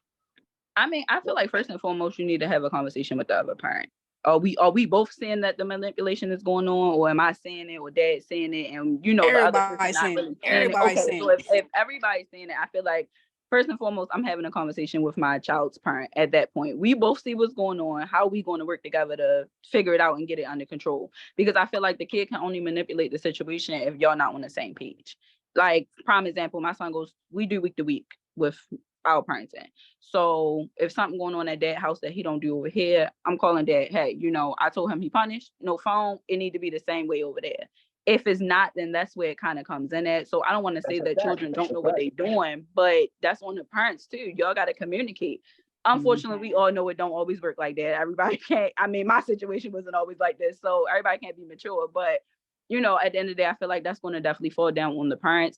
I mean, I feel like first and foremost, you need to have a conversation with the other parent. Are we both saying that the manipulation is going on, or am I saying it, or dad saying it, and you know the other person not really saying it? Okay, so if everybody's saying it, I feel like first and foremost, I'm having a conversation with my child's parent at that point. We both see what's going on. How are we going to work together to figure it out and get it under control? Because I feel like the kid can only manipulate the situation if y'all not on the same page. Like, prime example, my son goes, we do week to week with our parenting. So if something going on at dad's house that he don't do over here, I'm calling dad, hey, you know, I told him he punished, no phone. It need to be the same way over there. If it's not, then that's where it kind of comes in at. So I don't want to say that children don't know what they're doing, but that's on the parents too. Y'all got to communicate. Unfortunately, we all know it don't always work like that. Everybody can't. I mean, my situation wasn't always like this, so everybody can't be mature. But, you know, at the end of the day, I feel like that's going to definitely fall down on the parents.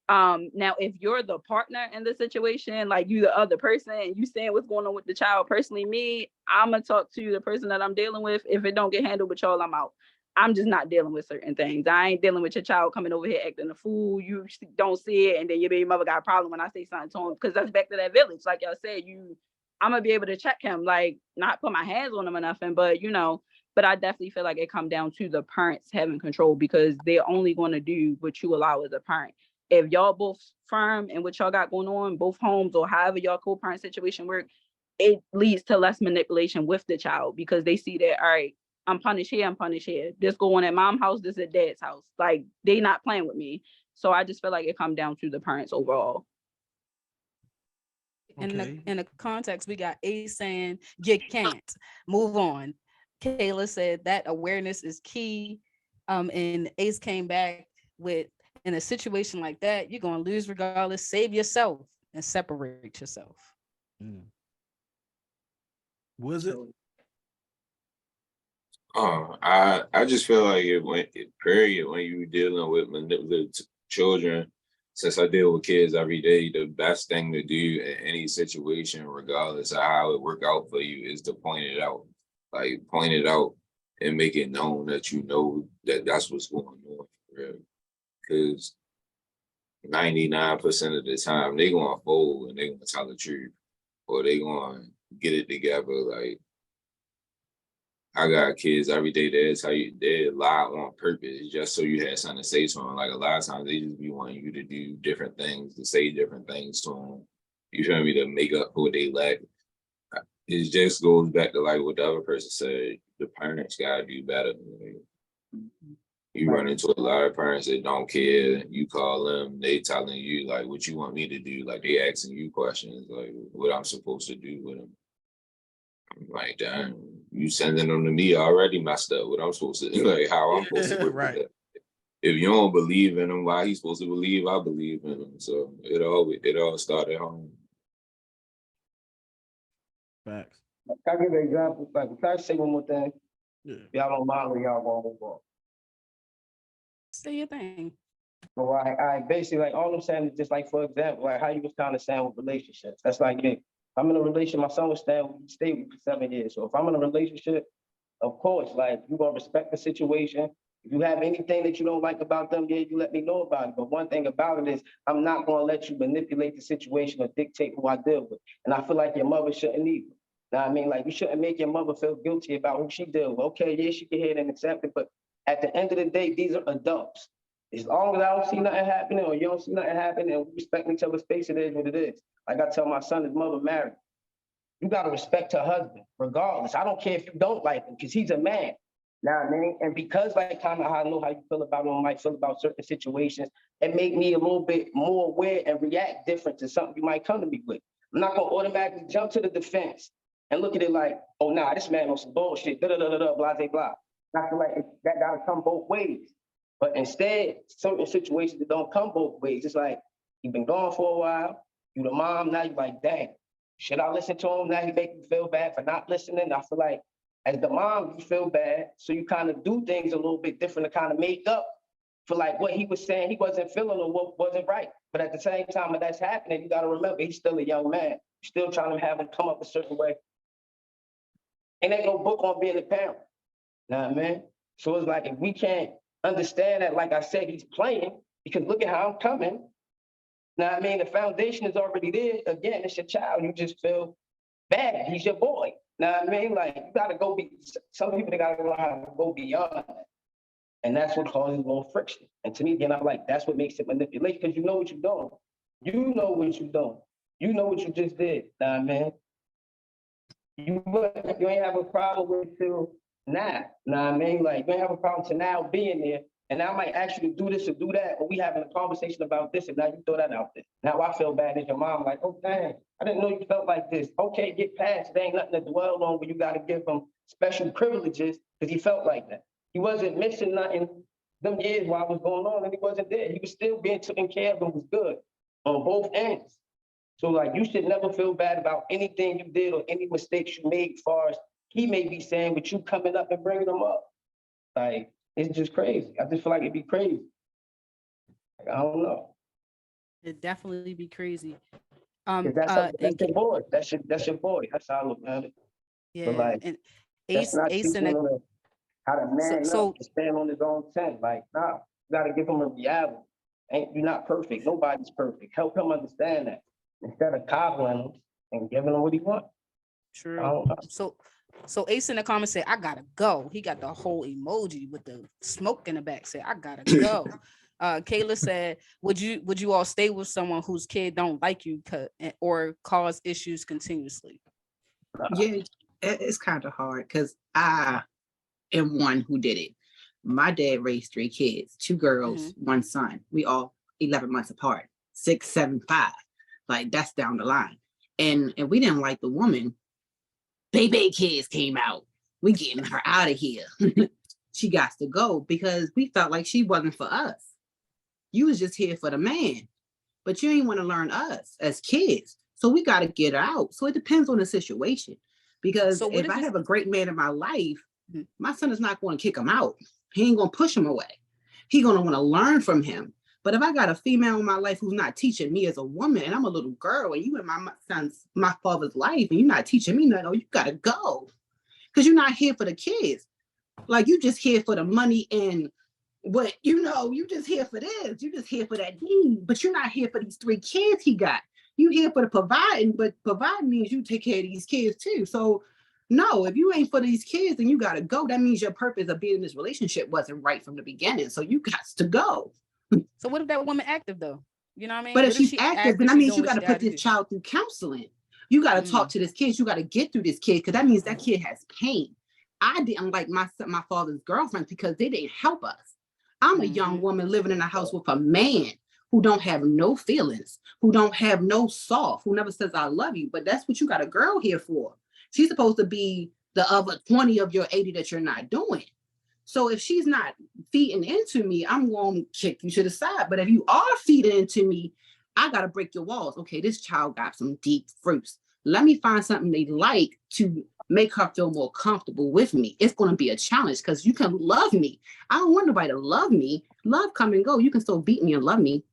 Now, if you're the partner in the situation, like you the other person, and you saying what's going on with the child, personally, me, I'm gonna talk to the person that I'm dealing with. If it don't get handled with y'all, I'm out. I'm just not dealing with certain things. I ain't dealing with your child coming over here acting a fool. You don't see it, and then your baby mother got a problem when I say something to him, because that's back to that village. Like y'all said, I'm gonna be able to check him, like not put my hands on him or nothing, but you know. But I definitely feel like it come down to the parents having control, because they're only going to do what you allow as a parent. If y'all both firm and what y'all got going on, both homes, or however y'all co-parent situation work, it leads to less manipulation with the child, because they see that, all right, I'm punished here, I'm punished here. This go on at mom's house, this at dad's house. Like, they not playing with me. So I just feel like it come down to the parents overall. In the context, we got Ace saying you can't move on. Kayla said that awareness is key. And Ace came back with, in a situation like that, you're going to lose regardless. Save yourself and separate yourself. Was it? I just feel like when you dealing with manipulative children, since I deal with kids every day, the best thing to do in any situation, regardless of how it work out for you, is to point it out. Like, point it out and make it known that you know that that's what's going on. Because 99% of the time, they going to fold and they going to tell the truth, or they going to get it together. Like, I got kids every day that tell you they lie on purpose just so you had something to say to them. Like, a lot of times they just be wanting you to do different things, to say different things to them. You feel me? To make up for what they lack. It just goes back to like what the other person said. The parents gotta do better. You run into a lot of parents that don't care. You call them, they telling you like what you want me to do. Like, they asking you questions like what I'm supposed to do with them. I'm like, damn, you sending them to me already messed up. What I'm supposed to do, like how I'm supposed to work with that. If you don't believe in them, why he's supposed to believe I believe in them? So it all started home. Facts. Can I give an example? Like, can I say one more thing? Yeah. Y'all don't mind when y'all gonna move on. Say your thing. So I basically, like, all I'm saying is just like, for example, like how you was kind of saying with relationships. That's like me. I'm in a relationship. My son was staying with me for 7 years. So if I'm in a relationship, of course, like you're gonna respect the situation. If you have anything that you don't like about them, yeah, you let me know about it. But one thing about it is I'm not gonna let you manipulate the situation or dictate who I deal with. And I feel like your mother shouldn't either. Know what I mean? Like you shouldn't make your mother feel guilty about who she deal with. Okay, yeah, she can hear it and accept it, but at the end of the day, these are adults. As long as I don't see nothing happening or you don't see nothing happening and we respect each other's space, it is what it is. Like I tell my son, his mother married. You gotta respect her husband, regardless. I don't care if you don't like him, because he's a man. Know what I mean? And because like kind of how I know how you feel about him, might feel about certain situations, it made me a little bit more aware and react different to something you might come to me with. I'm not gonna automatically jump to the defense and look at it like, oh nah, this man on some bullshit, blah, blah. I feel like that gotta come both ways. But instead, certain situations that don't come both ways. It's like, you've been gone for a while, you the mom, now you're like, dang, should I listen to him? Now he make me feel bad for not listening. I feel like as the mom, you feel bad. So you kind of do things a little bit different to kind of make up for like what he was saying he wasn't feeling or what wasn't right. But at the same time when that's happening, you gotta remember, he's still a young man. You're still trying to have him come up a certain way. And ain't no book on being a parent. Know what I mean? So it's like, if we can't understand that, like I said, he's playing, because look at how I'm coming. Know what I mean? The foundation is already there. Again, it's your child. You just feel bad. He's your boy. Know what I mean? Like, you gotta go some people, they gotta learn how to go beyond that. And that's what causes a little friction. And to me, again, I'm like, that's what makes it manipulation, because you know what you're doing. You know what you're doing. You know what you just did. Know what I mean? You ain't have a problem with till now. Know what I mean? Like, you ain't have a problem to now being there. And I might ask you to do this or do that, or we having a conversation about this, and now you throw that out there. Now I feel bad as your mom, like, oh dang, I didn't know you felt like this. Okay, get past it. There ain't nothing to dwell on, but you gotta give him special privileges because he felt like that. He wasn't missing nothing them years while it was going on, and he wasn't there. He was still being taken care of and was good on both ends. So like, you should never feel bad about anything you did or any mistakes you made as far as he may be saying with you coming up and bringing them up. Like, it's just crazy. I just feel like it'd be crazy. Like, I don't know. It'd definitely be crazy. That's your boy. That's your boy. That's how I look at it. Yeah, But like, and that's not Ace teaching and him how to man so up and stand on his own 10. Like, nah, you gotta give him a reality. You're not perfect. Nobody's perfect. Help him understand that instead of coddling him and giving him what he wants. True. So Ace in the comments said, I gotta go. He got the whole emoji with the smoke in the back. Said, I gotta go. Kayla said, would you all stay with someone whose kid don't like you or cause issues continuously? Yeah, it's kind of hard because I am one who did it. My dad raised 3 kids, 2 girls, 1 son. We all 11 months apart, 6, 7, 5. Like, that's down the line. And we didn't like the woman. Baby kids came out. We getting her out of here. She got to go because we felt like she wasn't for us. You was just here for the man, but you ain't want to learn us as kids. So we got to get her out. So it depends on the situation. Because if I have a great man in my life, my son is not going to kick him out. He ain't going to push him away. He's going to want to learn from him. But if I got a female in my life who's not teaching me as a woman, and I'm a little girl, and you in my father's life, and you're not teaching me nothing, you gotta go. Because you're not here for the kids. Like, you just here for the money and what, you just here for this. You just here for that need. But you're not here for these 3 kids he got. You here for the providing, but providing means you take care of these kids too. So no, if you ain't for these kids, then you gotta go. That means your purpose of being in this relationship wasn't right from the beginning. So you got to go. So what if that woman active though? You know what I mean? But if she's active, then that means you got to put this child through counseling. You got to talk to this kid. You got to get through this kid because that means that kid has pain. I didn't like my father's girlfriends because they didn't help us. I'm a young woman living in a house with a man who don't have no feelings, who don't have no soft, who never says I love you. But that's what you got a girl here for. She's supposed to be the other 20 of your 80 that you're not doing. So if she's not feeding into me, I'm going to kick you to the side. But if you are feeding into me, I got to break your walls. Okay, this child got some deep fruits. Let me find something they like to make her feel more comfortable with me. It's going to be a challenge because you can love me. I don't want nobody to love me. Love come and go. You can still beat me and love me.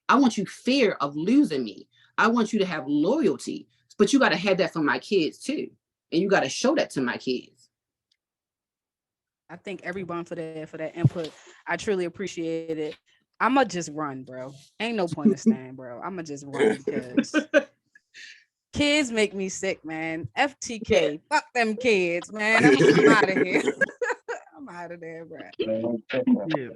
I want you fear of losing me. I want you to have loyalty, but you got to have that for my kids too. And you got to show that to my kids. I thank everyone for that input. I truly appreciate it. I'ma just run, bro. Ain't no point in staying, bro. I'ma just run because kids make me sick, man. FTK, fuck them kids, man. I'm out of here. I'm out of there, bro. Yeah.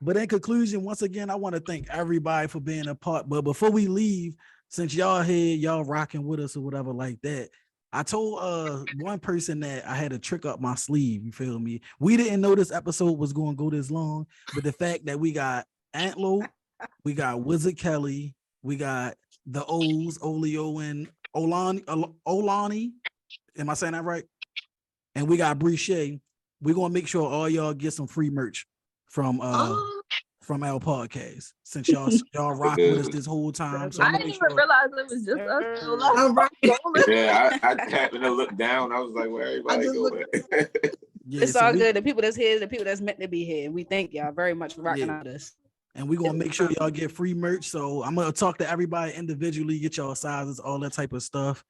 But in conclusion, once again, I want to thank everybody for being a part. But before we leave, since y'all here, y'all rocking with us or whatever like that, I told one person that I had a trick up my sleeve. You feel me? We didn't know this episode was going to go this long, but the fact that we got Antlo, we got Wizard Kelly, we got the O's, Olio and Olani. Am I saying that right? And we got Briche. We're gonna make sure all y'all get some free merch from our podcast, since y'all rock with us this whole time. So I didn't even realize it was just us. So like, Yeah, I happened to look down. I was like, where everybody go? Yeah, it's all good. The people that's here, the people that's meant to be here. We thank y'all very much for rocking out with us. And we're gonna make sure y'all get free merch. So I'm gonna talk to everybody individually, get y'all sizes, all that type of stuff.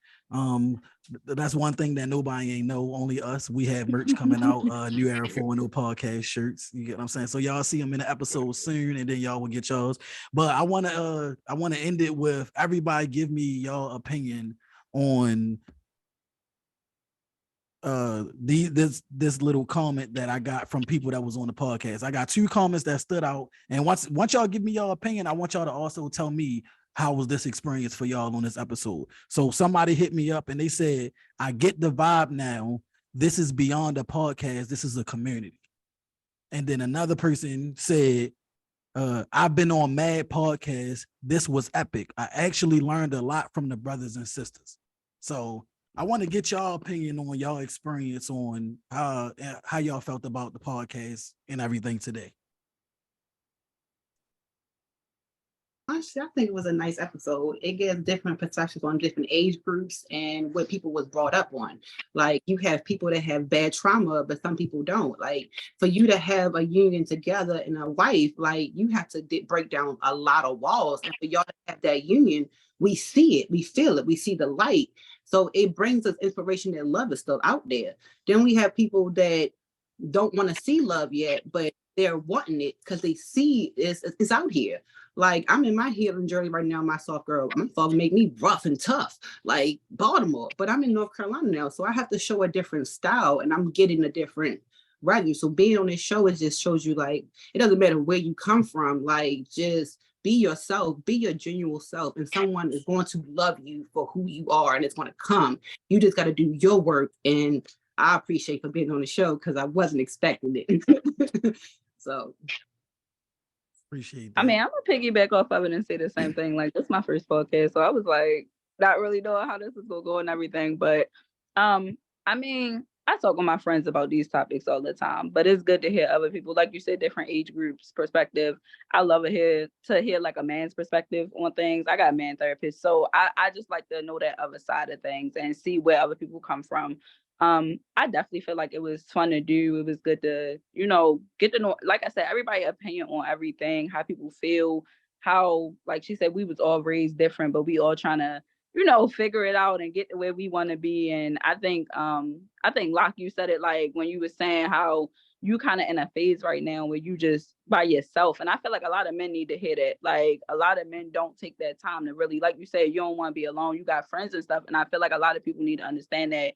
That's one thing that nobody ain't know, only us. We have merch coming out, New Era 410 podcast shirts. You get what I'm saying? So y'all see them in the episode soon, and then y'all will get y'all's. But I wanna end it with everybody give me y'all opinion on this little comment that I got from people that was on the podcast. I got 2 comments that stood out, and once y'all give me y'all opinion, I want y'all to also tell me how was this experience for y'all on this episode. So somebody hit me up and they said, I get the vibe now. This is beyond a podcast. This is a community. And then another person said, I've been on mad podcasts. This was epic. I actually learned a lot from the brothers and sisters. So I want to get y'all opinion on y'all experience on how y'all felt about the podcast and everything today. Honestly, I think it was a nice episode. It gives different perspectives on different age groups and what people was brought up on. Like, you have people that have bad trauma, but some people don't. Like, for you to have a union together and a wife, like, you have to break down a lot of walls. And for y'all to have that union, we see it, we feel it, we see the light. So it brings us inspiration that love is still out there. Then we have people that don't want to see love yet, but they're wanting it because they see it's out here. Like, I'm in my healing journey right now, my soft girl. My father made me rough and tough, like Baltimore, but I'm in North Carolina now. So I have to show a different style and I'm getting a different revenue. So being on this show, it just shows you, like, it doesn't matter where you come from, like, just be yourself, be your genuine self, and someone is going to love you for who you are, and it's going to come. You just got to do your work, and I appreciate for being on the show because I wasn't expecting it. So appreciate that. I mean, I'm gonna piggyback off of it and say the same thing. Like, this is my first podcast, so I was like not really knowing how this is gonna go and everything. But I mean, I talk with my friends about these topics all the time, but it's good to hear other people, like you said, different age groups perspective. I love it to hear like a man's perspective on things. I got a man therapist, so I just like to know that other side of things and see where other people come from. I definitely feel like it was fun to do. It was good to, get to know, like I said, everybody's opinion on everything, how people feel, how, like she said, we was all raised different, but we all trying to, figure it out and get to where we want to be. And I think Locke, you said it, like when you were saying how you kind of in a phase right now where you just by yourself. And I feel like a lot of men need to hear that. Like, a lot of men don't take that time to really, like you said, you don't want to be alone. You got friends and stuff. And I feel like a lot of people need to understand that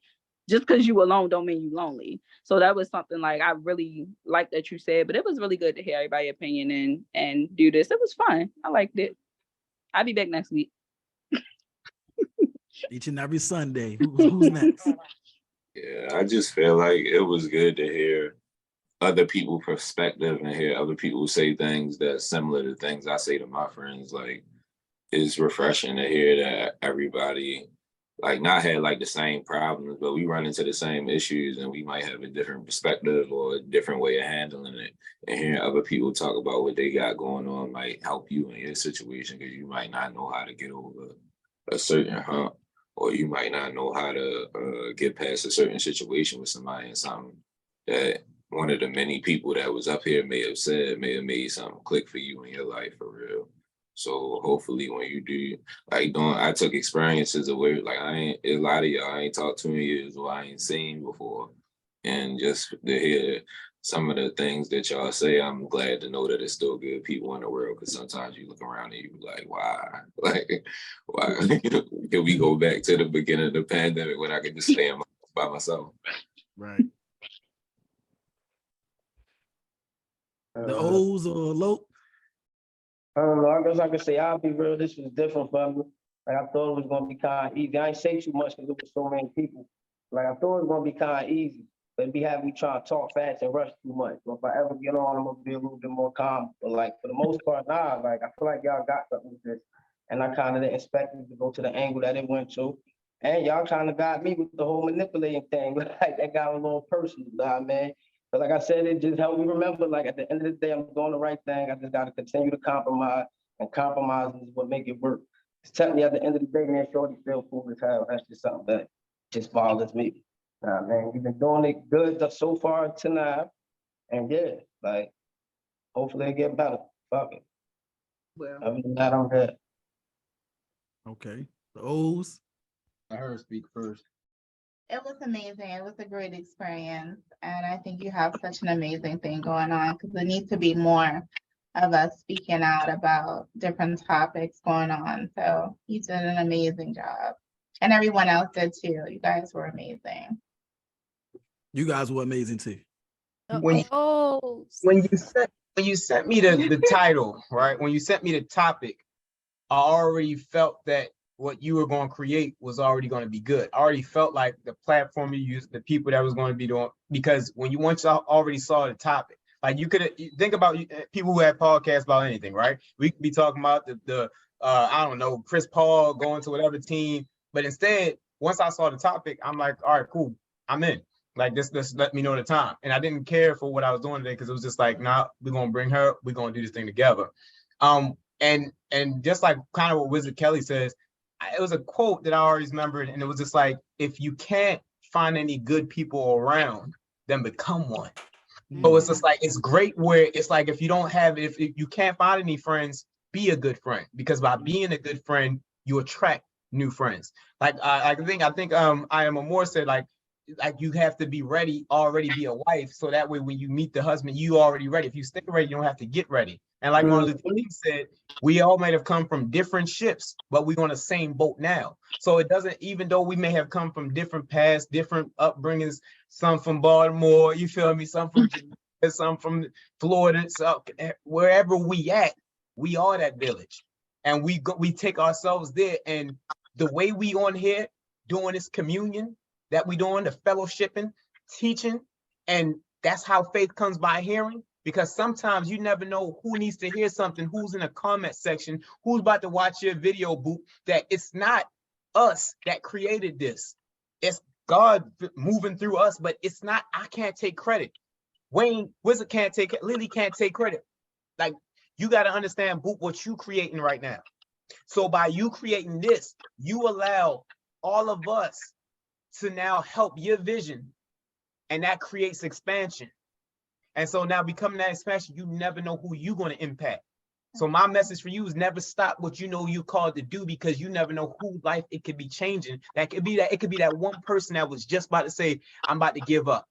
just because you alone don't mean you lonely. So that was something like I really liked that you said, but it was really good to hear everybody's opinion and do this. It was fun. I liked it. I'll be back next week. Each and every Sunday. Who's next? Yeah, I just feel like it was good to hear other people's perspective and hear other people say things that's similar to things I say to my friends. Like, it's refreshing to hear that everybody like not had like the same problems, but we run into the same issues and we might have a different perspective or a different way of handling it. And hearing other people talk about what they got going on might help you in your situation, because you might not know how to get over a certain hump, or you might not know how to get past a certain situation with somebody, and something that one of the many people that was up here may have said may have made something click for you in your life for real. So hopefully when you do, like, I took experiences of where, like, a lot of y'all I ain't talked to in years or I ain't seen before. And just to hear some of the things that y'all say, I'm glad to know that it's still good people in the world. Because sometimes you look around and you be like, why? Like, why? Can we go back to the beginning of the pandemic when I could just stay by myself? Right. The O's or low? I don't know. I guess I could say I'll be real. This was different for me. Like I thought it was gonna be kind of easy. I ain't say too much because there was so many people. Like I thought it was gonna be kind of easy, but it'd be having me trying to talk fast and rush too much. So if I ever get on, I'm gonna be a little bit more calm. But like for the most part, nah. Like I feel like y'all got something with this, and I kind of didn't expect it to go to the angle that it went to. And y'all kind of got me with the whole manipulating thing. Like that got a little personal, man. But like I said, it just helped me remember. Like at the end of the day, I'm doing the right thing. I just got to continue to compromise, and compromise is what make it work. Tell me at the end of the day, man, shorty feel fool as hell. That's just something that just bothers me. Nah, man, you've been doing it good so far tonight. And yeah, like, hopefully it get better. Fuck it. Well, Other than that, I'm good. Okay. The O's. I heard speak first. It was amazing. It was a great experience. And I think you have such an amazing thing going on because there needs to be more of us speaking out about different topics going on. So you did an amazing job. And everyone else did too. You guys were amazing. You guys were amazing too. When you sent me the title, right? When you sent me the topic, I already felt that what you were going to create was already going to be good. I already felt like the platform you used, the people that was going to be doing, because when you once already saw the topic, like you could think about people who had podcasts about anything, right? We could be talking about the I don't know, Chris Paul going to whatever team, but instead, once I saw the topic, I'm like, all right, cool, I'm in. Like this let me know the time. And I didn't care for what I was doing today because it was just like, nah, we're gonna bring her, we're gonna do this thing together. And just like kind of what Wizard Kelly says, it was a quote that I always remembered, and it was just like, if you can't find any good people around, then become one. So it's just like, it's great where it's like, if you don't have, if you can't find any friends, be a good friend, because by being a good friend, you attract new friends. Like I think I Am Amore said, like you have to be ready, already be a wife, so that way when you meet the husband, you already ready. If you stay ready, you don't have to get ready. And like one of the things said, we all might have come from different ships, but we're on the same boat now. So it doesn't, even though we may have come from different paths, different upbringings, some from Baltimore, you feel me, some from some from Florida, so wherever we at, we are that village. And we take ourselves there. And the way we on here doing this communion that we doing, the fellowshipping, teaching, and that's how faith comes by hearing. Because sometimes you never know who needs to hear something, who's in the comment section, who's about to watch your video, Boop, that it's not us that created this. It's God moving through us, but it's not, I can't take credit. Wayne Wizard can't take it, Lily can't take credit. Like, you got to understand, Boop, what you creating right now. So by you creating this, you allow all of us to now help your vision, and that creates expansion. And so now becoming that expansion, you never know who you're going to impact. So my message for you is never stop what you know you called to do, because you never know who life it could be changing. That could be that, it could be that one person that was just about to say, I'm about to give up.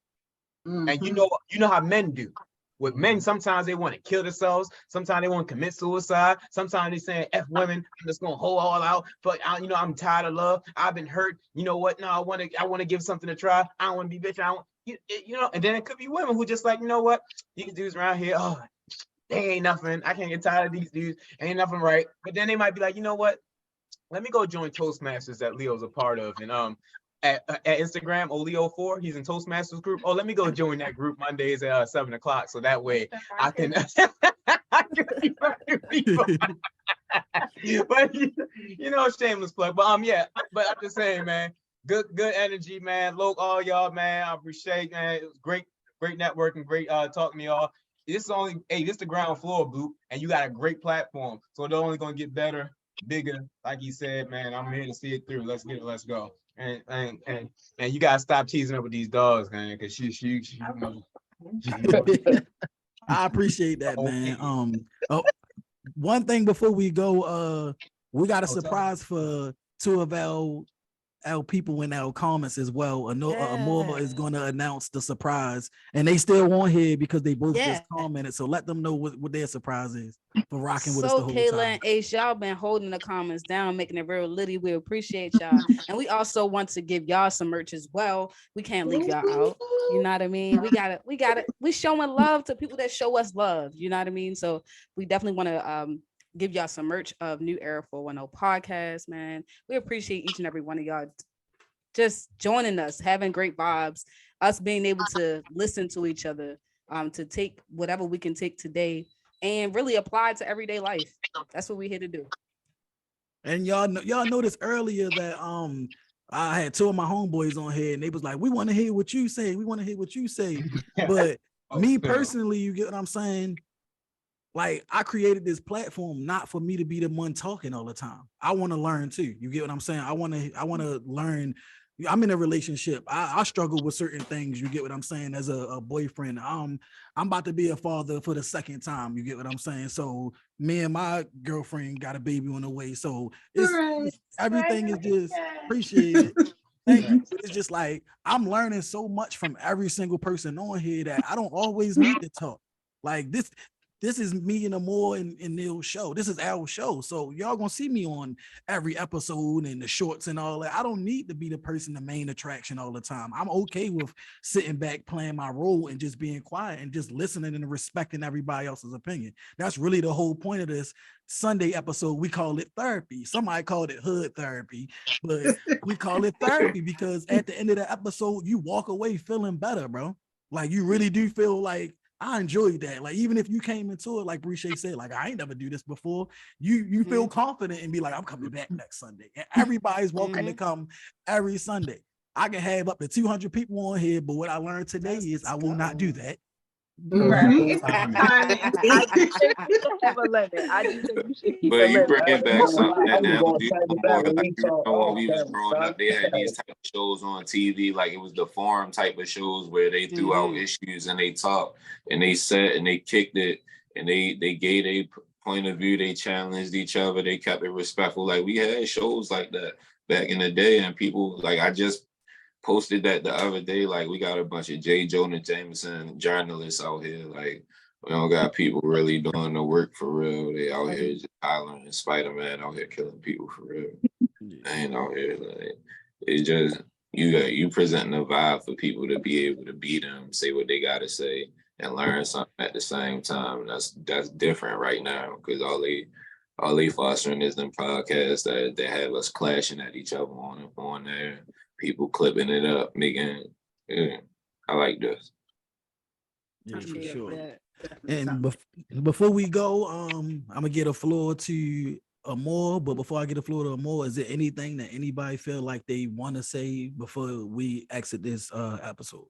And you know how men do. With men, sometimes they want to kill themselves. Sometimes they want to commit suicide. Sometimes they saying, F women, I'm just gonna hold all out. But I'm tired of love. I've been hurt. You know what? No, I want to give something a try. I don't want to be bitch. I don't, and then it could be women who just like, you know what? These dudes around here, oh, they ain't nothing. I can't get tired of these dudes. Ain't nothing right. But then they might be like, you know what? Let me go join Toastmasters that Leo's a part of. And at Instagram, Oleo4, he's in Toastmasters group. Oh, let me go join that group Mondays at 7 o'clock. So that way I can, but shameless plug. But yeah, but I'm just saying, man, good energy, man. Look, all y'all, man. I appreciate, man. It was great networking, great talking to y'all. This is the ground floor, Boop, and you got a great platform. So they're only gonna get better, bigger, like you said, man. I'm here to see it through. Let's get it, let's go. And you gotta stop teasing up with these dogs, man, because she I appreciate that, man. One thing before we go, we got a surprise for two of our our people in our comments as well. Amor is going to announce the surprise, and they still on here because they both just commented. So let them know what their surprise is for rocking with us the whole Kayla time. and Ace, y'all been holding the comments down, making it real litty. We appreciate y'all, and we also want to give y'all some merch as well. We can't leave y'all out. You know what I mean? We got it. We showing love to people that show us love. You know what I mean? So we definitely want to give y'all some merch of New Era 410 podcast, man. We appreciate each and every one of y'all just joining us, having great vibes, us being able to listen to each other, to take whatever we can take today and really apply it to everyday life. That's what we're here to do. And y'all noticed earlier that I had two of my homeboys on here and they was like, we want to hear what you say. We want to hear what you say. But me personally, you get what I'm saying? Like, I created this platform not for me to be the one talking all the time. I want to learn too. You get what I'm saying? I want to learn. I'm in a relationship. I struggle with certain things. You get what I'm saying? As a boyfriend, I'm about to be a father for the second time. You get what I'm saying? So me and my girlfriend got a baby on the way. So everything is just appreciated. Thank you. It's just like, I'm learning so much from every single person on here that I don't always need to talk. Like this is me and Amor and Neil's show. This is our show. So y'all gonna see me on every episode and the shorts and all that. I don't need to be the person, the main attraction all the time. I'm okay with sitting back, playing my role and just being quiet and just listening and respecting everybody else's opinion. That's really the whole point of this Sunday episode. We call it therapy. Somebody called it hood therapy, but we call it therapy because at the end of the episode, you walk away feeling better, bro. Like, you really do feel like, I enjoyed that. Like, even if you came into it, like Boucher said, like, I ain't never do this before, you feel confident and be like, I'm coming back next Sunday. And everybody's welcome to come every Sunday. I can have up to 200 people on here, but what I learned today is I will not do that. Right. I do think you should have a limit. I do think you should keep But a you limit. bring back something that now gonna do tell you more. that when Like, we you talk know, when we was off growing camera, up, they had these type of shows on TV. Like, it was the forum type of shows where they threw out issues and they talked and they sat and they kicked it and they gave a point of view. They challenged each other. They kept it respectful. Like, we had shows like that back in the day, and people, like, I just posted that the other day. Like, we got a bunch of J. Jonah Jameson journalists out here. Like, we don't got people really doing the work for real. They out here just hollering, and Spider-Man out here killing people for real. They ain't out here like, it's just you presenting a vibe for people to be able to be them, say what they gotta say, and learn something at the same time. And that's different right now because all they fostering is them podcasts that have us clashing at each other on there. People clipping it up, making I like this. Yeah, for sure. And before we go, I'm gonna get a floor to Amor. But before I get a floor to Amor, is there anything that anybody feel like they want to say before we exit this episode?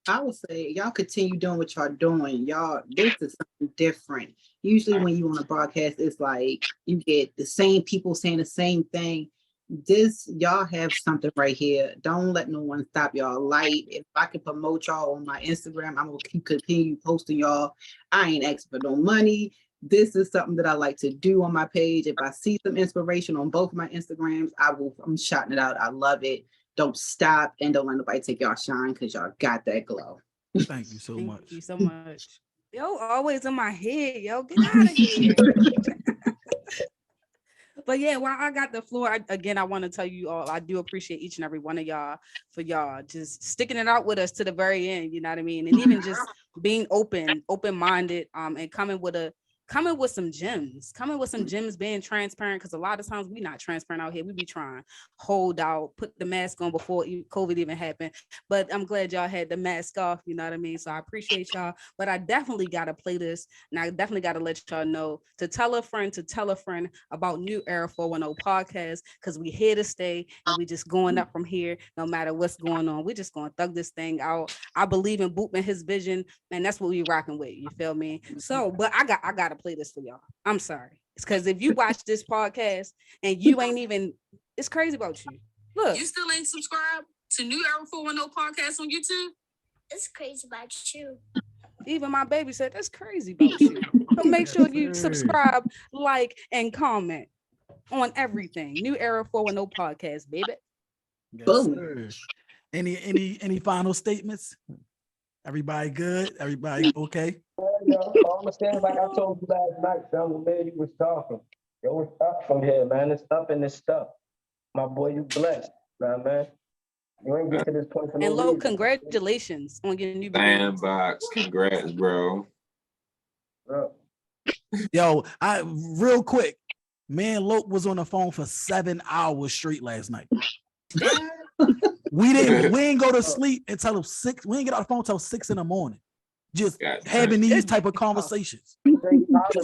I would say y'all continue doing what y'all doing. Y'all, this is something different. Usually when you on a broadcast, it's like you get the same people saying the same thing. This, y'all have something right here. Don't let no one stop y'all light. If I can promote y'all on my Instagram, I'm gonna continue posting y'all. I ain't asking for no money. This is something that I like to do on my page. If I see some inspiration on both my Instagrams, I'm shouting it out. I love it. Don't stop and don't let nobody take y'all shine because y'all got that glow. Thank you so much. Thank you so much. Yo, always in my head. Yo, get out of here. But yeah, while I got the floor, I want to tell you all, I do appreciate each and every one of y'all for y'all just sticking it out with us to the very end. You know what I mean? And even just being open-minded, and coming with some gems, being transparent, because a lot of times we not transparent out here. We be trying hold out, put the mask on before COVID even happened. But I'm glad y'all had the mask off, you know what I mean? So I appreciate y'all. But I definitely got to play this, and I definitely got to let y'all know to tell a friend about New Era 410 podcast, because we here to stay and we just going up from here no matter what's going on. We're just going to thug this thing out. I believe in Boop and his vision, and that's what we rocking with. You feel me? So, but I got to play this for y'all. I'm sorry. It's because if you watch this podcast and you ain't even, it's crazy about you. Look. You still ain't subscribed to New Era 410 podcast on YouTube? It's crazy about you. Even my baby said, that's crazy about you. So make sure you subscribe, like, and comment. on everything. New Era 410 podcast, baby. Yes, Boom. sir. Any final statements? Everybody good? Everybody okay? I'm gonna say like I told you last night, son, the man you was talking. Yo, it's up from here, man. It's up and it's stuff. My boy, you blessed, man. You ain't get to this point for no And Lo, reason. congratulations on getting new beginnings. Sandbox, congrats, bro. Bro. Yo, real quick, man, Loke was on the phone for 7 hours straight last night. We ain't go to sleep until 6. We didn't get off the phone until 6 in the morning. Just having these type of conversations. You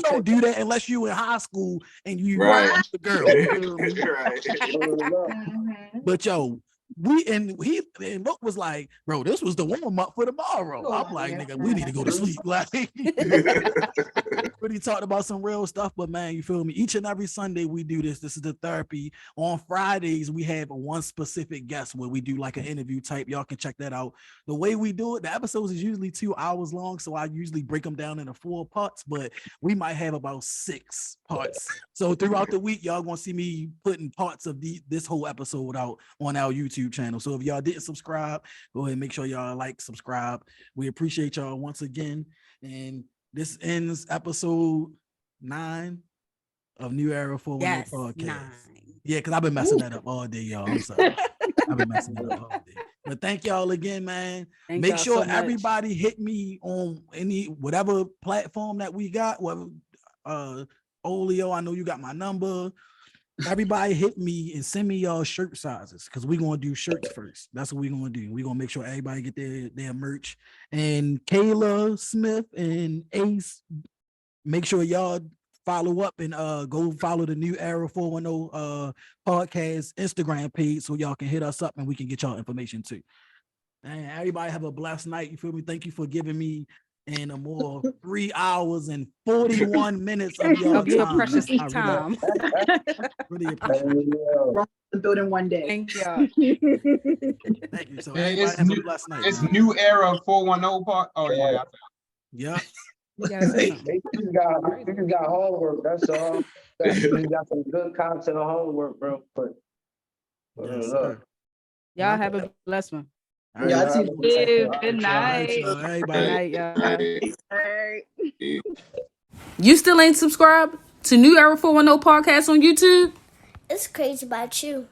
don't do that unless you in high school and you Right. the girl. But yo, and Look was like, bro, this was the warm up for tomorrow. I'm like, nigga, we need to go to sleep. Like, really talked about some real stuff, but man, you feel me? Each and every Sunday we do this. This is the therapy. On Fridays, we have one specific guest where we do like an interview type. Y'all can check that out. The way we do it, the episodes is usually 2 hours long, so I usually break them down into 4 parts, but we might have about 6 parts. So throughout the week, y'all gonna see me putting parts of this whole episode out on our YouTube channel. So if y'all didn't subscribe, go ahead and make sure y'all like, subscribe. We appreciate y'all once again. And this ends episode 9 of New Era 410 podcast. 9. Yeah, because I've been messing that up all day, y'all. I'm sorry. I've been messing that up all day. But thank y'all again, man. Thank Make y'all sure so much. everybody hit me on whatever platform that we got. Whatever, Olio, I know you got my number. Everybody hit me and send me y'all shirt sizes because we're gonna do shirts first. That's what we're gonna do. We're gonna make sure everybody get their merch. And Kayla Smith and Ace, make sure y'all follow up and go follow the New Era 410 podcast Instagram page so y'all can hit us up and we can get y'all information too. And everybody have a blessed night. You feel me? Thank you for giving me and a more 3 hours and 41 minutes of your precious I time. really appreciate it. The building one day. Thank y'all. Thank you. So Yeah, everybody it's have a new- blessed night. It's man. New Era 410 part. Oh yeah. Yeah. You just got homework. That's all. You got some good content on homework, bro. But Yes, sir. Y'all have a blessed one. All Yeah, right. Good night. So Good everybody. night, y'all. All right. You still ain't subscribed to New Era 410 podcast on YouTube? It's crazy about you.